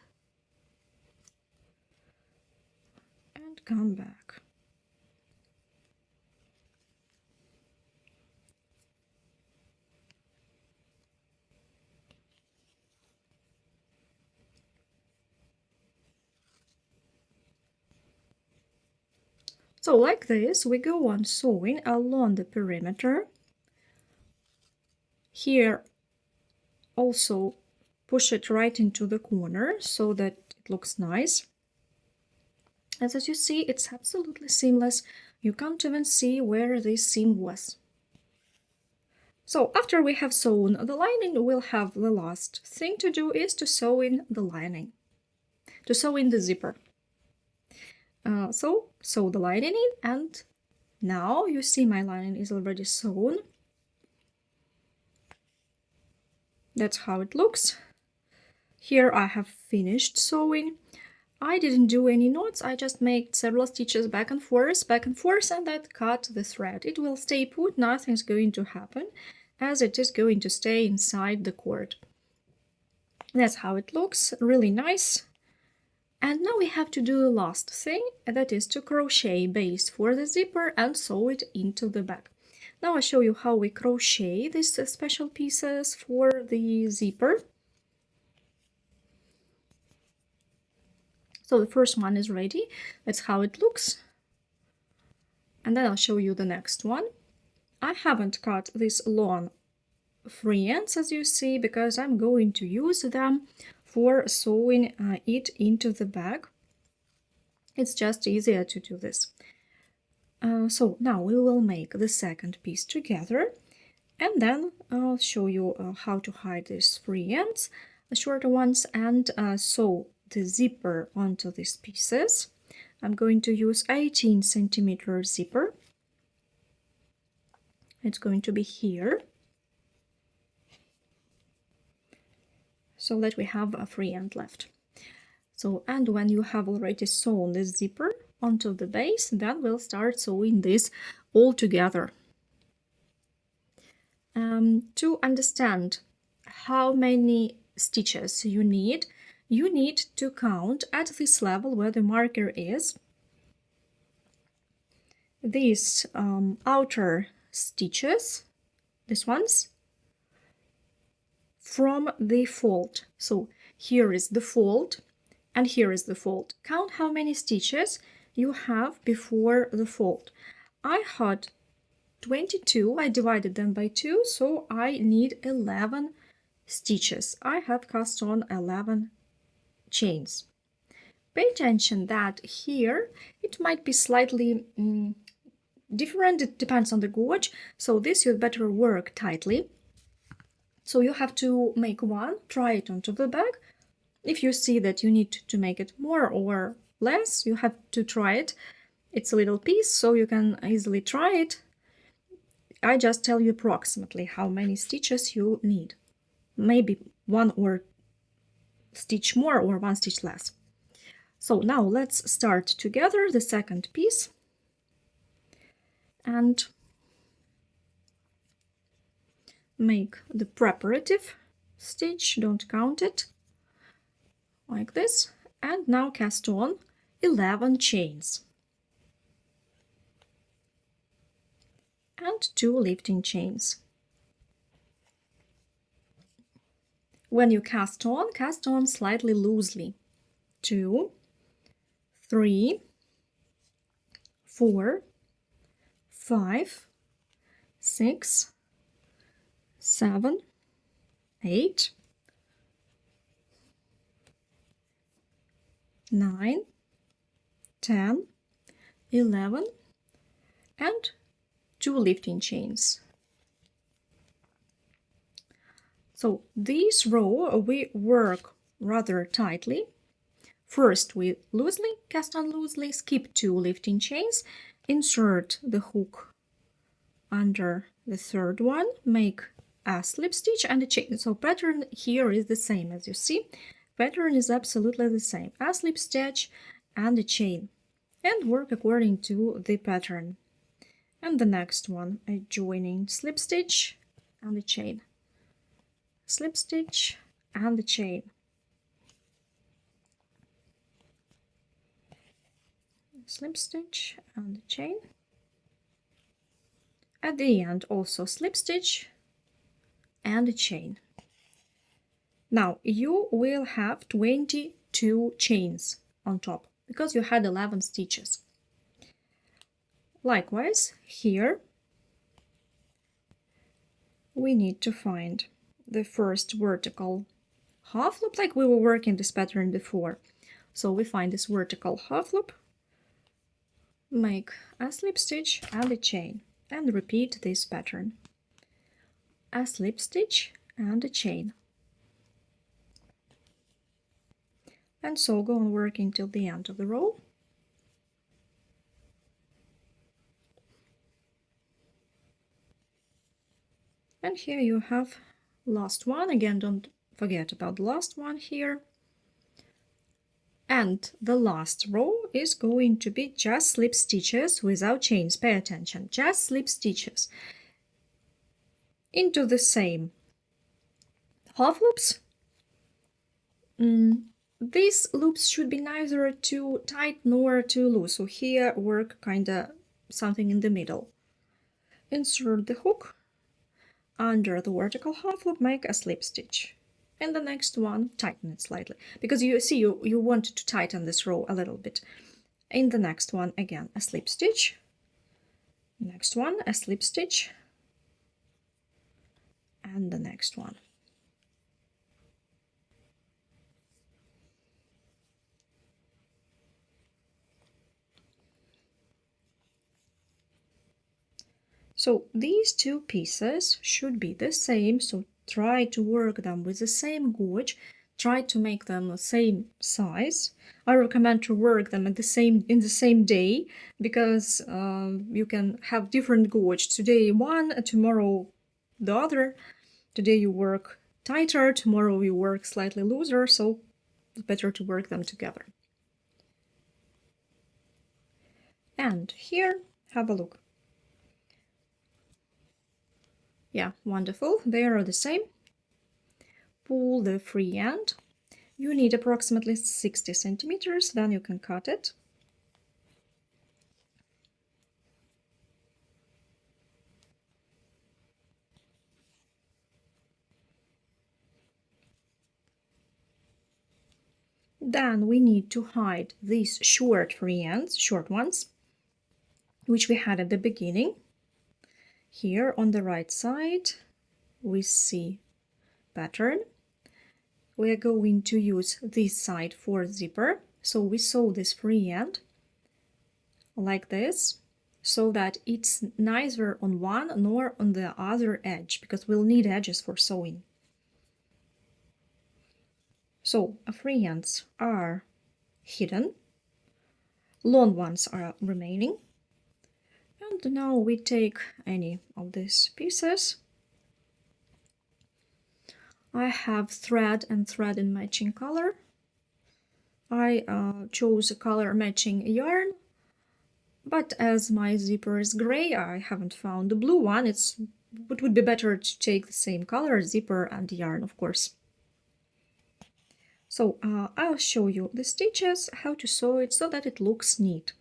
A: And come back. So like this, we go on sewing along the perimeter. Here also push it right into the corner so that it looks nice. And as you see, it's absolutely seamless. You can't even see where this seam was. So after we have sewn the lining, we'll have the last thing to do is to sew in the lining, to sew in the zipper. So sew the lining in, and now you see my lining is already sewn. That's how it looks. Here I have finished sewing. I didn't do any knots, I just made several stitches back and forth, and that cut the thread. It will stay put, nothing's going to happen, as it is going to stay inside the cord. That's how it looks, really nice. And now we have to do the last thing, and that is to crochet base for the zipper and sew it into the back. Now I'll show you how we crochet these special pieces for the zipper. So the first one is ready. That's how it looks. And then I'll show you the next one. I haven't cut these long free ends, as you see, because I'm going to use them for sewing it into the bag. It's just easier to do this. So now we will make the second piece together, and then I'll show you how to hide these free ends, the shorter ones, and sew the zipper onto these pieces. I'm going to use 18 centimeter zipper. It's going to be here, so that we have a free end left. So, and when you have already sewn the zipper onto the base, then we'll start sewing this all together. To understand how many stitches you need to count at this level where the marker is these outer stitches, these ones, from the fold. So here is the fold and here is the fold. Count how many stitches you have before the fold. I had 22, I divided them by 2, so I need 11 stitches. I have cast on 11 chains. Pay attention that here it might be slightly different, it depends on the gauge, so this you'd better work tightly. So you have to make one, try it onto the bag. If you see that you need to make it more or less, you have to try it. It's a little piece, so you can easily try it. I just tell you approximately how many stitches you need. Maybe one or stitch more or one stitch less. So now let's start together the second piece. And make the preparative stitch, don't count it, like this. And now cast on 11 chains. And 2 lifting chains. When you cast on slightly loosely. 2, 3, 4, 5, 6, 7, 8, 9, 10, 11, and 2 lifting chains. So this row we work rather tightly. First we loosely, cast on loosely, skip 2 lifting chains, insert the hook under the third one, make a slip stitch and a chain. So pattern here is the same, as you see. Pattern is absolutely the same. A slip stitch and a chain. And work according to the pattern. And the next one, a joining slip stitch and a chain. Slip stitch and a chain. Slip stitch and a chain. At the end also slip stitch and a chain. Now you will have 22 chains on top because you had 11 stitches. Likewise, here we need to find the first vertical half loop, like we were working this pattern before. So we find this vertical half loop, make a slip stitch and a chain, and repeat this pattern. A slip stitch and a chain. And so go on working till the end of the row. And here you have last one. Again, don't forget about the last one here. And the last row is going to be just slip stitches without chains. Pay attention, just slip stitches into the same half loops. these loops should be neither too tight nor too loose, so here work kinda something in the middle. Insert the hook under the vertical half loop, make a slip stitch. And the next one, tighten it slightly, because you see you want to tighten this row a little bit. In the next one, again, a slip stitch. Next one, a slip stitch. And the next one. So these two pieces should be the same, so try to work them with the same gauge, try to make them the same size. I recommend to work them in the same day, because you can have different gauge. Today one, tomorrow the other. Today you work tighter, tomorrow you work slightly looser, so it's better to work them together. And here, have a look. Yeah, wonderful. They are the same. Pull the free end. You need approximately 60 centimeters, then you can cut it. Then we need to hide these short free ends, short ones, which we had at the beginning. Here on the right side, we see pattern. We are going to use this side for zipper. So we sew this free end like this, so that it's neither on one nor on the other edge, because we'll need edges for sewing. So free ends are hidden, long ones are remaining. And now we take any of these pieces. I have thread and thread in matching color. I chose a color matching yarn, but as my zipper is gray, I haven't found the blue one. It would be better to take the same color, zipper and yarn, of course. So I'll show you the stitches, how to sew it so that it looks neat.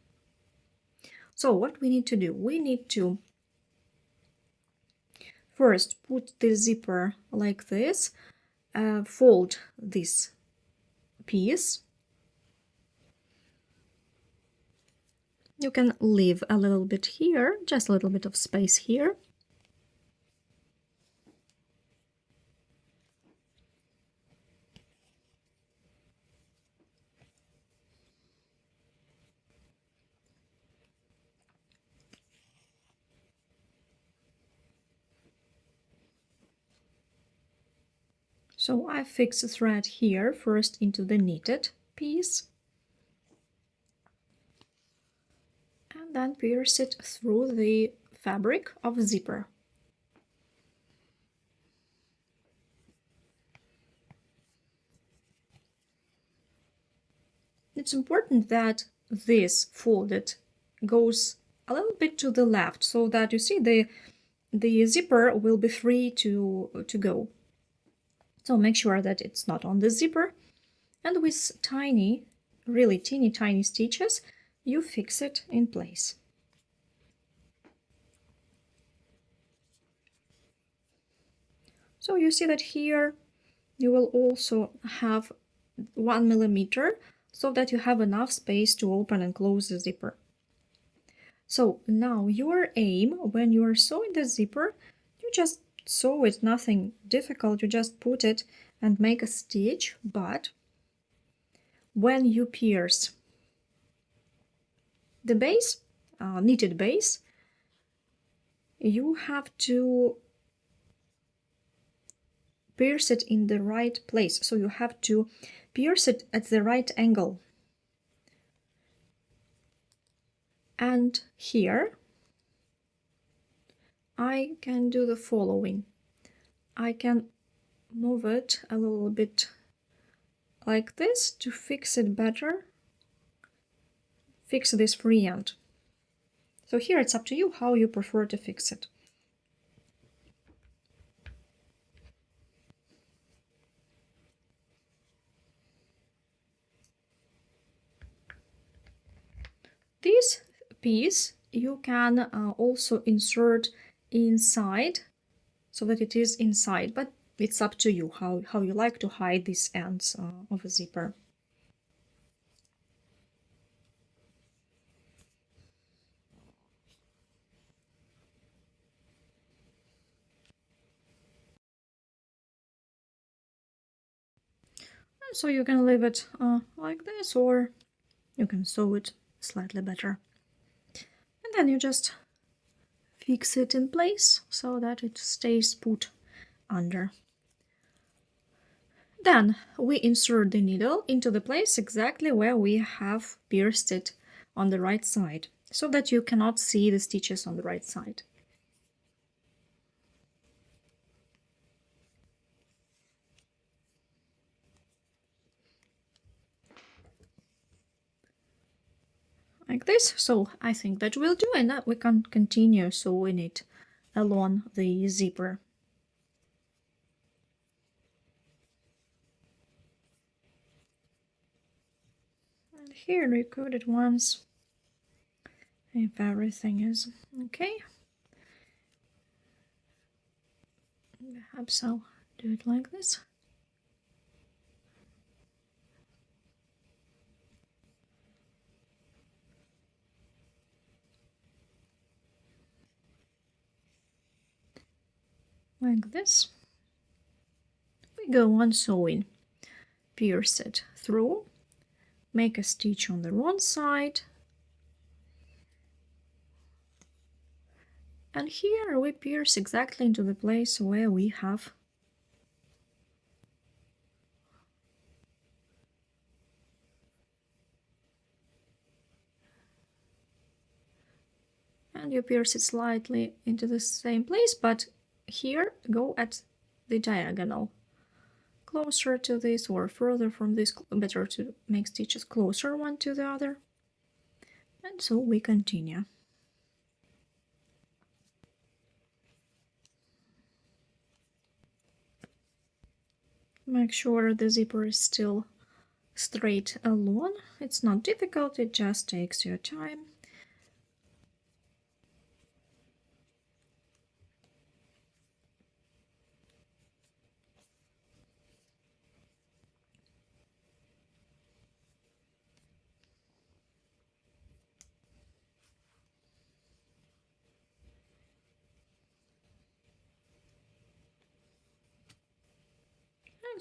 A: So what we need to do, we need to first put the zipper like this, fold this piece. You can leave a little bit here, just a little bit of space here. So I fix the thread here first into the knitted piece, and then pierce it through the fabric of zipper. It's important that this folded goes a little bit to the left, so that you see the zipper will be free to go. So make sure that it's not on the zipper, and with tiny, really teeny tiny stitches, you fix it in place. So you see that here you will also have 1 millimeter, so that you have enough space to open and close the zipper. So now your aim when you are sewing the zipper, you just sew it, nothing difficult, you just put it and make a stitch, but when you pierce the base, knitted base, you have to pierce it in the right place, so you have to pierce it at the right angle. And here I can do the following. I can move it a little bit like this to fix it better, fix this free end. So here it's up to you how you prefer to fix it. piece you can also insert inside so that it is inside, but it's up to you how you like to hide these ends of a zipper. So you can leave it like this, or you can sew it slightly better. And then you just fix it in place so that it stays put under. Then we insert the needle into the place exactly where we have pierced it on the right side, so that you cannot see the stitches on the right side. Like this. So I think that will do, and that we can continue sewing it along the zipper. And here we could at once, if everything is okay. Perhaps I'll do it like this. Like this. We go on sewing. Pierce it through, make a stitch on the wrong side, and here we pierce exactly into the place where we have and you pierce it slightly into the same place, but here go at the diagonal, closer to this or further from this. Better to make stitches closer one to the other. And so we continue. Make sure the zipper is still straight along. It's not difficult, it just takes your time.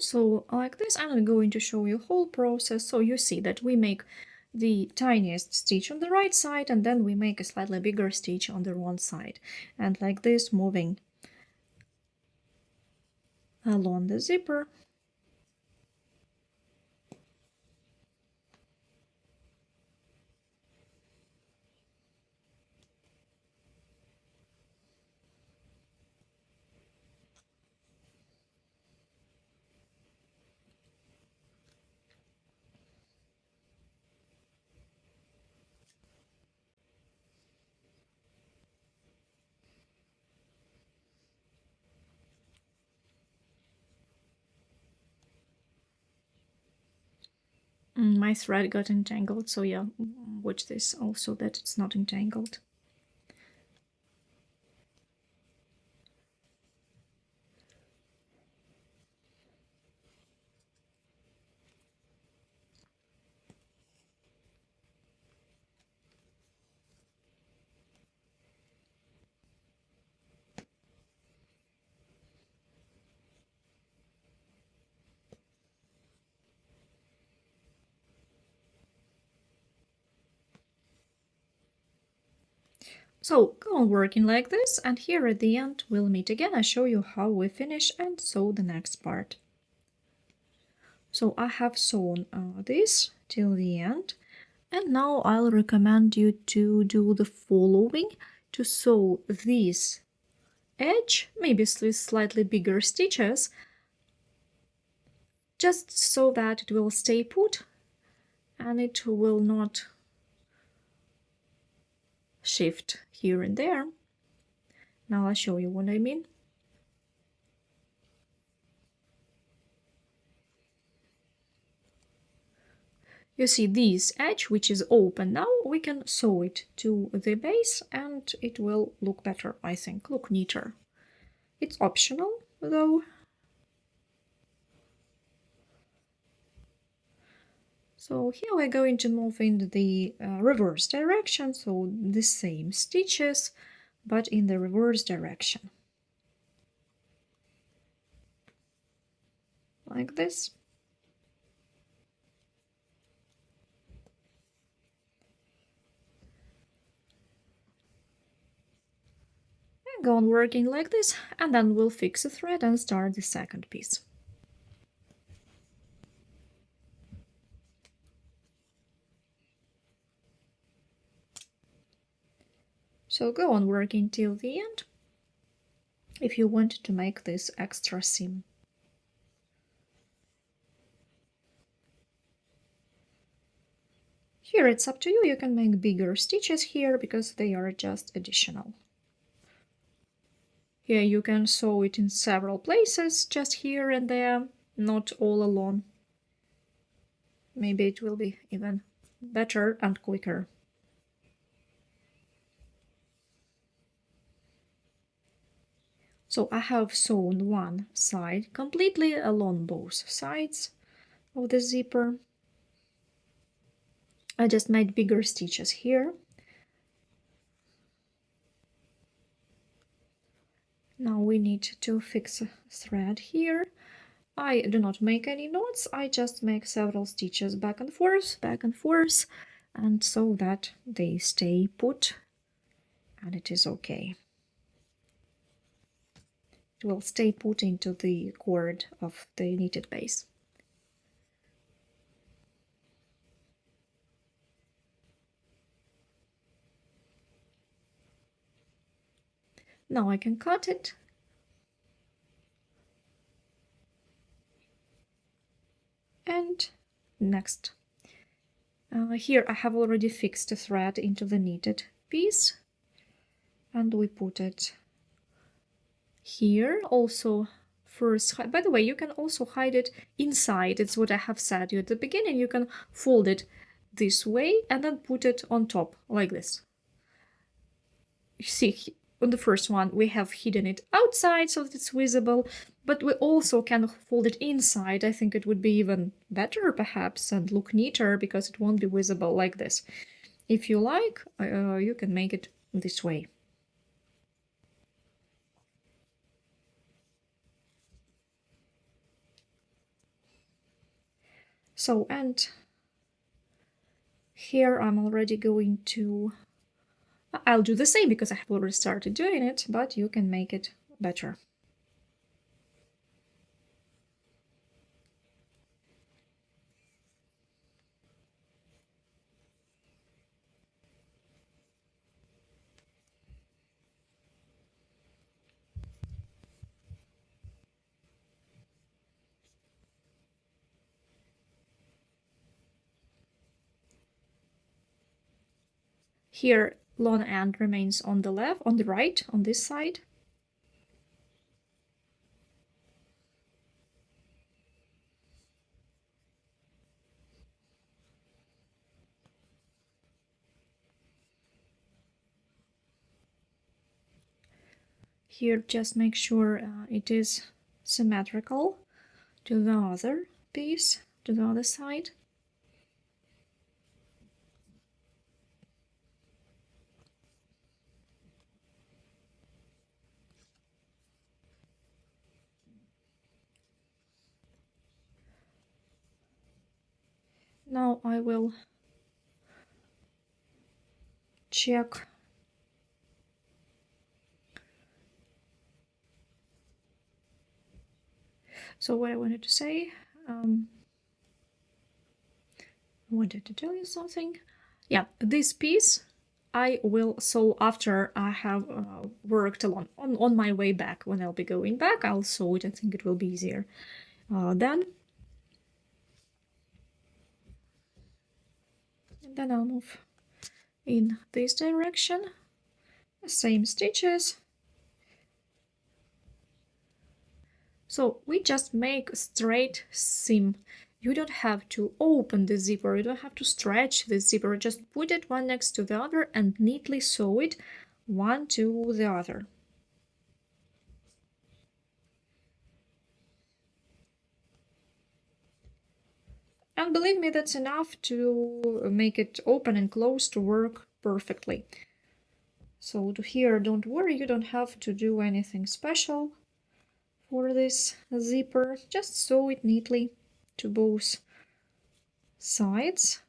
A: So like this, I'm going to show you whole process, so you see that we make the tiniest stitch on the right side, and then we make a slightly bigger stitch on the wrong side, and like this, moving along the zipper. My thread got entangled, so yeah, watch this also that it's not entangled. So go on working like this, and here at the end we'll meet again. I show you how we finish and sew the next part. So I have sewn this till the end, and now I'll recommend you to do the following: to sew this edge, maybe slightly bigger stitches, just so that it will stay put and it will not shift here and there. Now I'll show you what I mean. You see this edge, which is open now, we can sew it to the base and it will look better, I think, look neater. It's optional, though. So here we're going to move in the reverse direction, so the same stitches, but in the reverse direction. Like this. And go on working like this, and then we'll fix the thread and start the second piece. So go on working till the end if you want to make this extra seam. Here it's up to you, you can make bigger stitches here because they are just additional. Here you can sew it in several places, just here and there, not all alone. Maybe it will be even better and quicker. So I have sewn one side completely along both sides of the zipper. I just made bigger stitches here. Now we need to fix a thread here. I do not make any knots, I just make several stitches back and forth, and so that they stay put and it is okay. It will stay put into the cord of the knitted base. Now I can cut it. And next. Here I have already fixed the thread into the knitted piece. And we put it here. Also, first, by the way, you can also hide it inside. It's what I have said you at the beginning. You can fold it this way and then put it on top like this. You see, on the first one we have hidden it outside so that it's visible, but we also can fold it inside. I think it would be even better perhaps and look neater because it won't be visible like this. If you like, you can make it this way. So, and here I'm already going to, I'll do the same because I have already started doing it, but you can make it better. Here, long end remains on the left, on the right, on this side. Here, just make sure it is symmetrical to the other piece, to the other side. Now I will check so what I wanted to say, I wanted to tell you something. Yeah, this piece I will sew after I have worked along on my way back. When I'll be going back, I'll sew it. I think it will be easier then. And then I'll move in this direction. Same stitches. So we just make a straight seam You don't have to open the zipper, you don't have to stretch the zipper, just put it one next to the other and neatly sew it one to the other. And believe me, that's enough to make it open and close to work perfectly. So here, don't worry, you don't have to do anything special for this zipper. Just sew it neatly to both sides.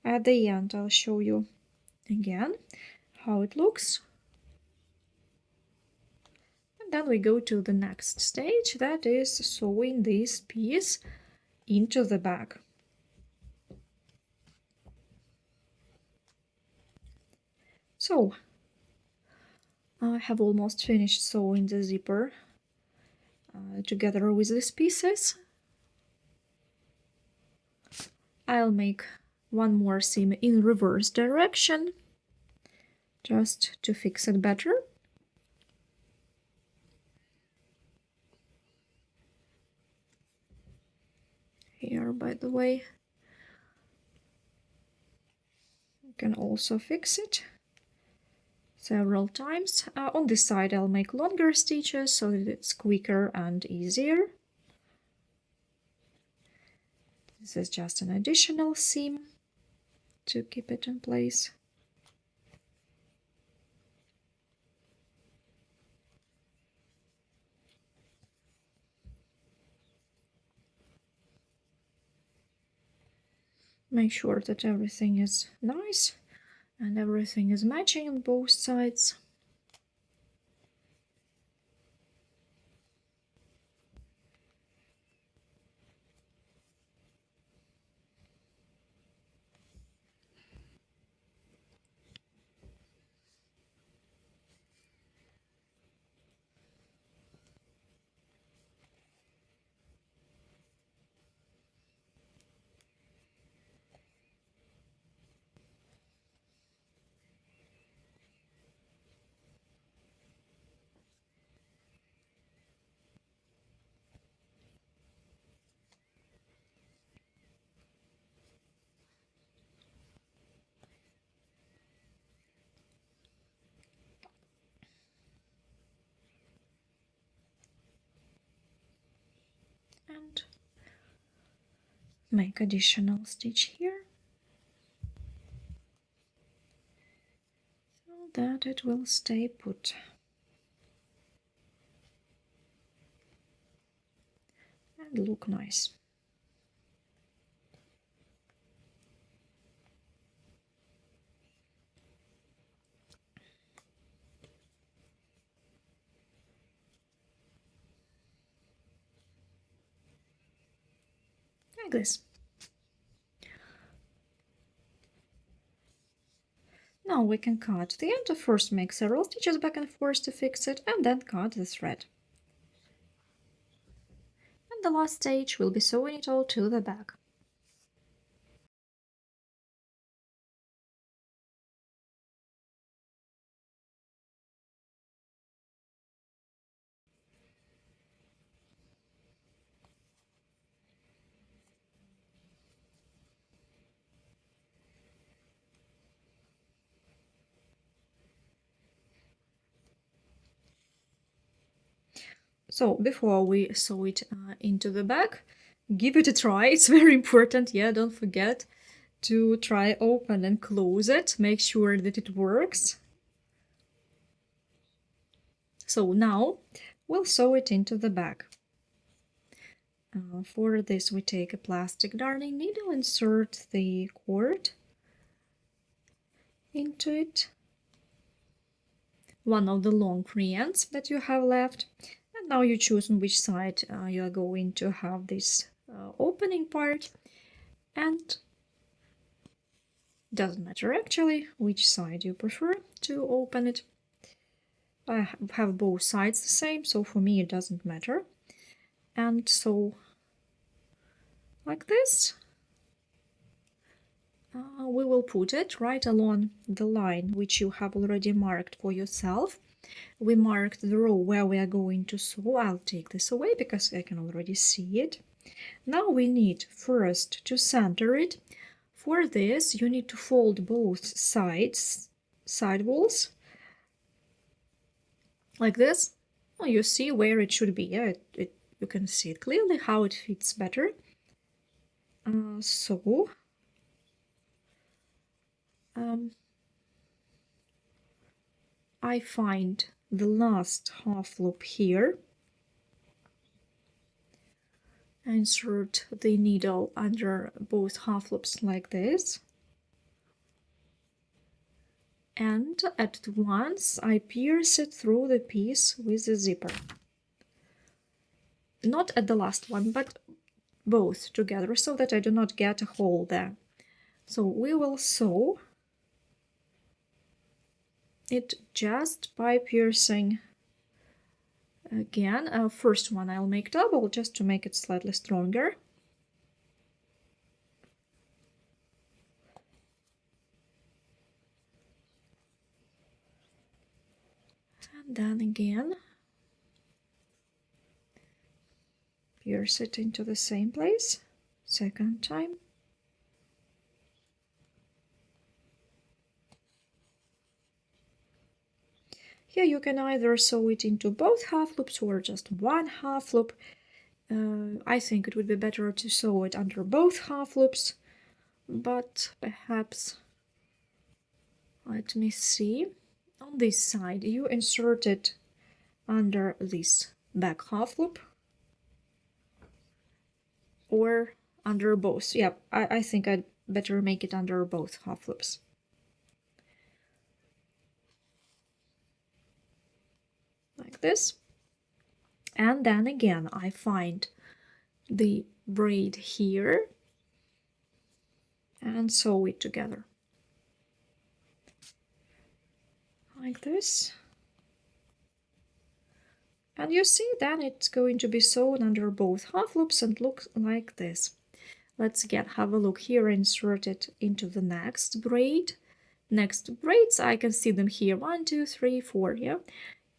A: At the end, I'll show you again how it looks. And then we go to the next stage, that is sewing this piece into the bag. So, I have almost finished sewing the zipper together with these pieces. I'll make one more seam in reverse direction, just to fix it better. Here, by the way, you can also fix it several times. On this side I'll make longer stitches so that it's quicker and easier. This is just an additional seam to keep it in place. Make sure that everything is nice and everything is matching on both sides. And make additional stitch here so that it will stay put. And look nice. Like this. Now we can cut the end. First make several stitches back and forth to fix it, and then cut the thread. And the last stage will be sewing it all to the back. So before we sew it into the back, give it a try. It's very important. Yeah, don't forget to try open and close it. Make sure that it works. So now we'll sew it into the back. For this we take a plastic darning needle, insert the cord into it, one of the long free ends that you have left. And now you choose on which side you are going to have this opening part, and doesn't matter actually which side you prefer to open it. I have both sides the same, so for me it doesn't matter. And so like this, we will put it right along the line which you have already marked for yourself. we marked the row where we are going to sew. I'll take this away because I can already see it. Now we need first to center it. For this, you need to fold both side walls, like this. Well, you see where it should be. Yeah, you can see it clearly how it fits better. I find the last half loop here, insert the needle under both half loops like this, and at once I pierce it through the piece with the zipper. Not at the last one, but both together, so that I do not get a hole there. So we will sew it just by piercing again. First one I'll make double just to make it slightly stronger. And then again pierce it into the same place, second time. Here you can either sew it into both half loops or just one half loop. I think it would be better to sew it under both half loops, but perhaps, let me see, on this side you insert it under this back half loop or under both. Yeah, I think I'd better make it under both half loops. Like this. And then again I find the braid here and sew it together. Like this. And you see, then it's going to be sewn under both half loops and look like this. Let's have a look here. Insert it into the next braid. Next braids, I can see them here. 1, 2, 3, 4. Yeah,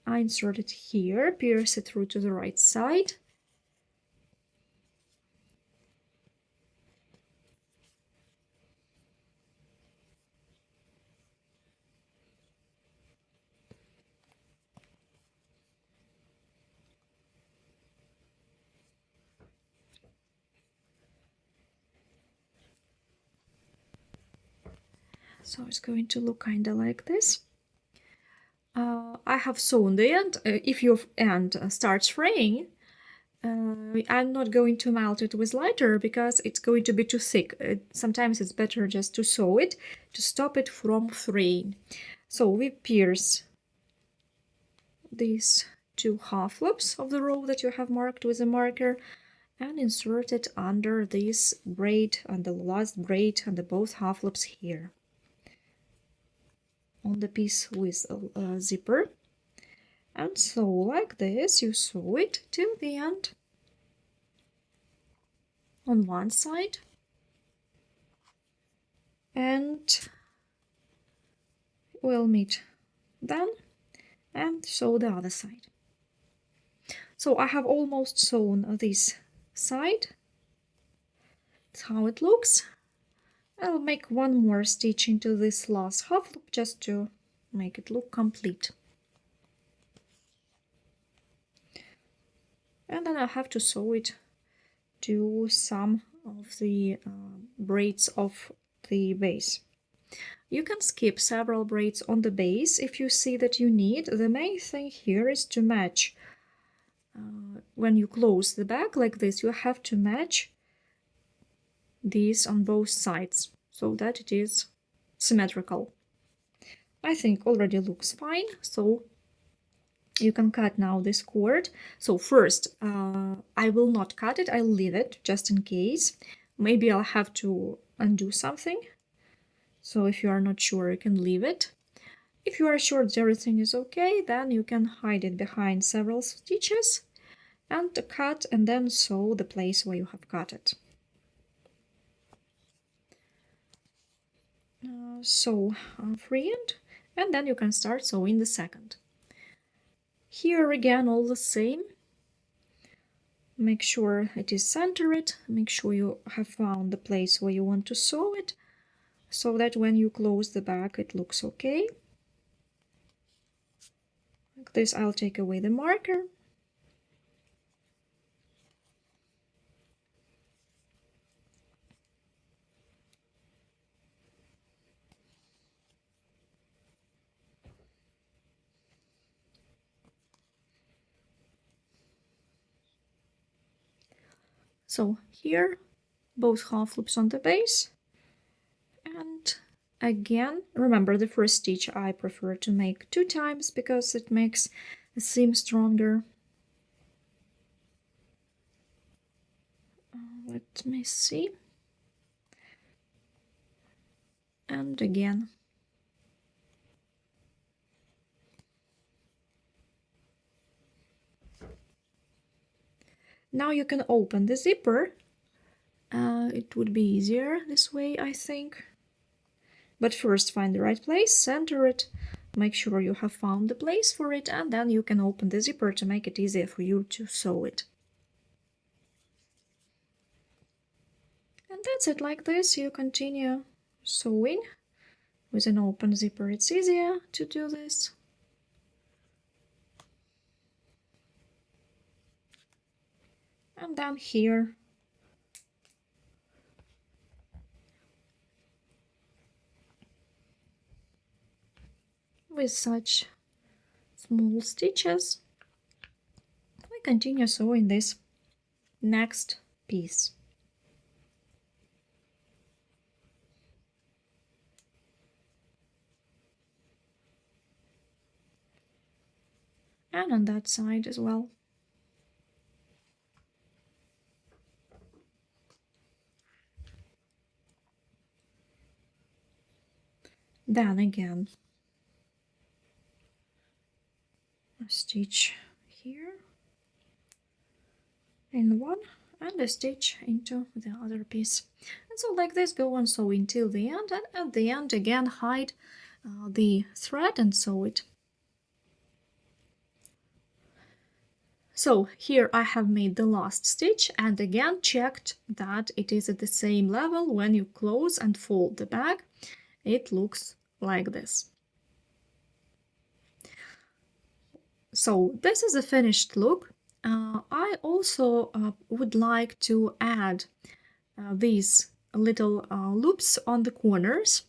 A: I insert it here, pierce it through to the right side. So it's going to look kind of like this. I have sewn the end. If your end starts fraying, I'm not going to melt it with lighter because it's going to be too thick. Sometimes it's better just to sew it to stop it from fraying. So we pierce these two half loops of the row that you have marked with a marker and insert it under this braid and the last braid and the both half loops here on the piece with a zipper. And so like this you sew it till the end on one side and we'll meet then and sew the other side. So I have almost sewn this side. That's how it looks. I'll make one more stitch into this last half loop just to make it look complete. And then I have to sew it to some of the braids of the base. You can skip several braids on the base if you see that you need. The main thing here is to match. When you close the back like this, you have to match these on both sides so that it is symmetrical. I think already looks fine, so you can cut now this cord. So first, I will not cut it, I'll leave it just in case. Maybe I'll have to undo something. So if you are not sure, you can leave it. If you are sure that everything is okay, then you can hide it behind several stitches and cut and then sew the place where you have cut it. Sew free end, and then you can start sewing the second. Here again, all the same. Make sure it is centered, make sure you have found the place where you want to sew it, so that when you close the back it looks okay. Like this, I'll take away the marker. So here, both half loops on the base, and again, remember the first stitch I prefer to make 2 times because it makes the seam stronger. Let me see. And again. Now you can open the zipper. It would be easier this way, I think. But first find the right place, center it, make sure you have found the place for it, and then you can open the zipper to make it easier for you to sew it. And that's it. Like this, you continue sewing. With an open zipper, it's easier to do this. And then here, with such small stitches, we continue sewing this next piece. And on that side as well. Then again, a stitch here in one and a stitch into the other piece. And so like this, go on sewing till the end, and at the end again hide the thread and sew it. So here I have made the last stitch and again checked that it is at the same level. When you close and fold the bag, it looks like this. So this is a finished look. I also would like to add these little loops on the corners.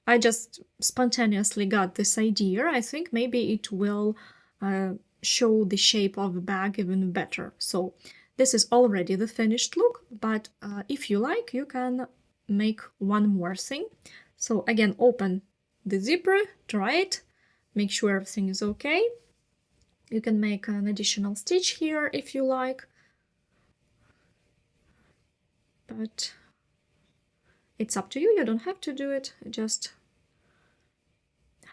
A: I just spontaneously got this idea. I think maybe it will show the shape of the bag even better. So this is already the finished look, but if you like, you can make one more thing. So again, open the zipper, try it, make sure everything is okay. You can make an additional stitch here if you like, but it's up to you. You don't have to do it, just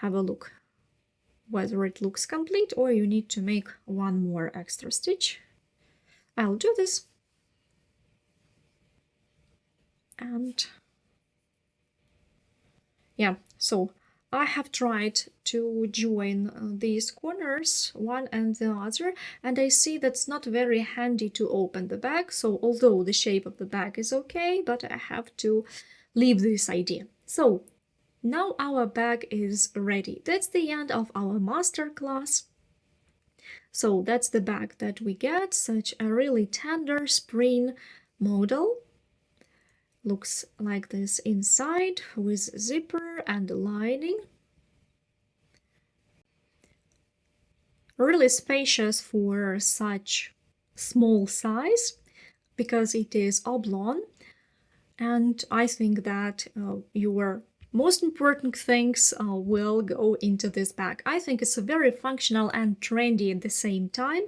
A: have a look whether it looks complete or you need to make one more extra stitch. I'll do this. And yeah, so I have tried to join these corners, one and the other, and I see that's not very handy to open the bag. So although the shape of the bag is okay, but I have to leave this idea. So now our bag is ready. That's the end of our master class. So that's the bag that we get, such a really tender spring model. Looks like this inside with zipper and lining. Really spacious for such small size because it is oblong, and I think that your most important things will go into this bag. I think it's a very functional and trendy at the same time.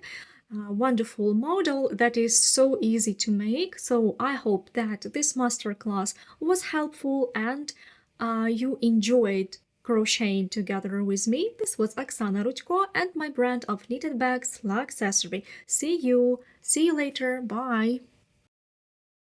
A: Wonderful model that is so easy to make. So I hope that this masterclass was helpful and you enjoyed crocheting together with me. This was Oksana Rudko and my brand of knitted bags, La Accessory. See you later. Bye.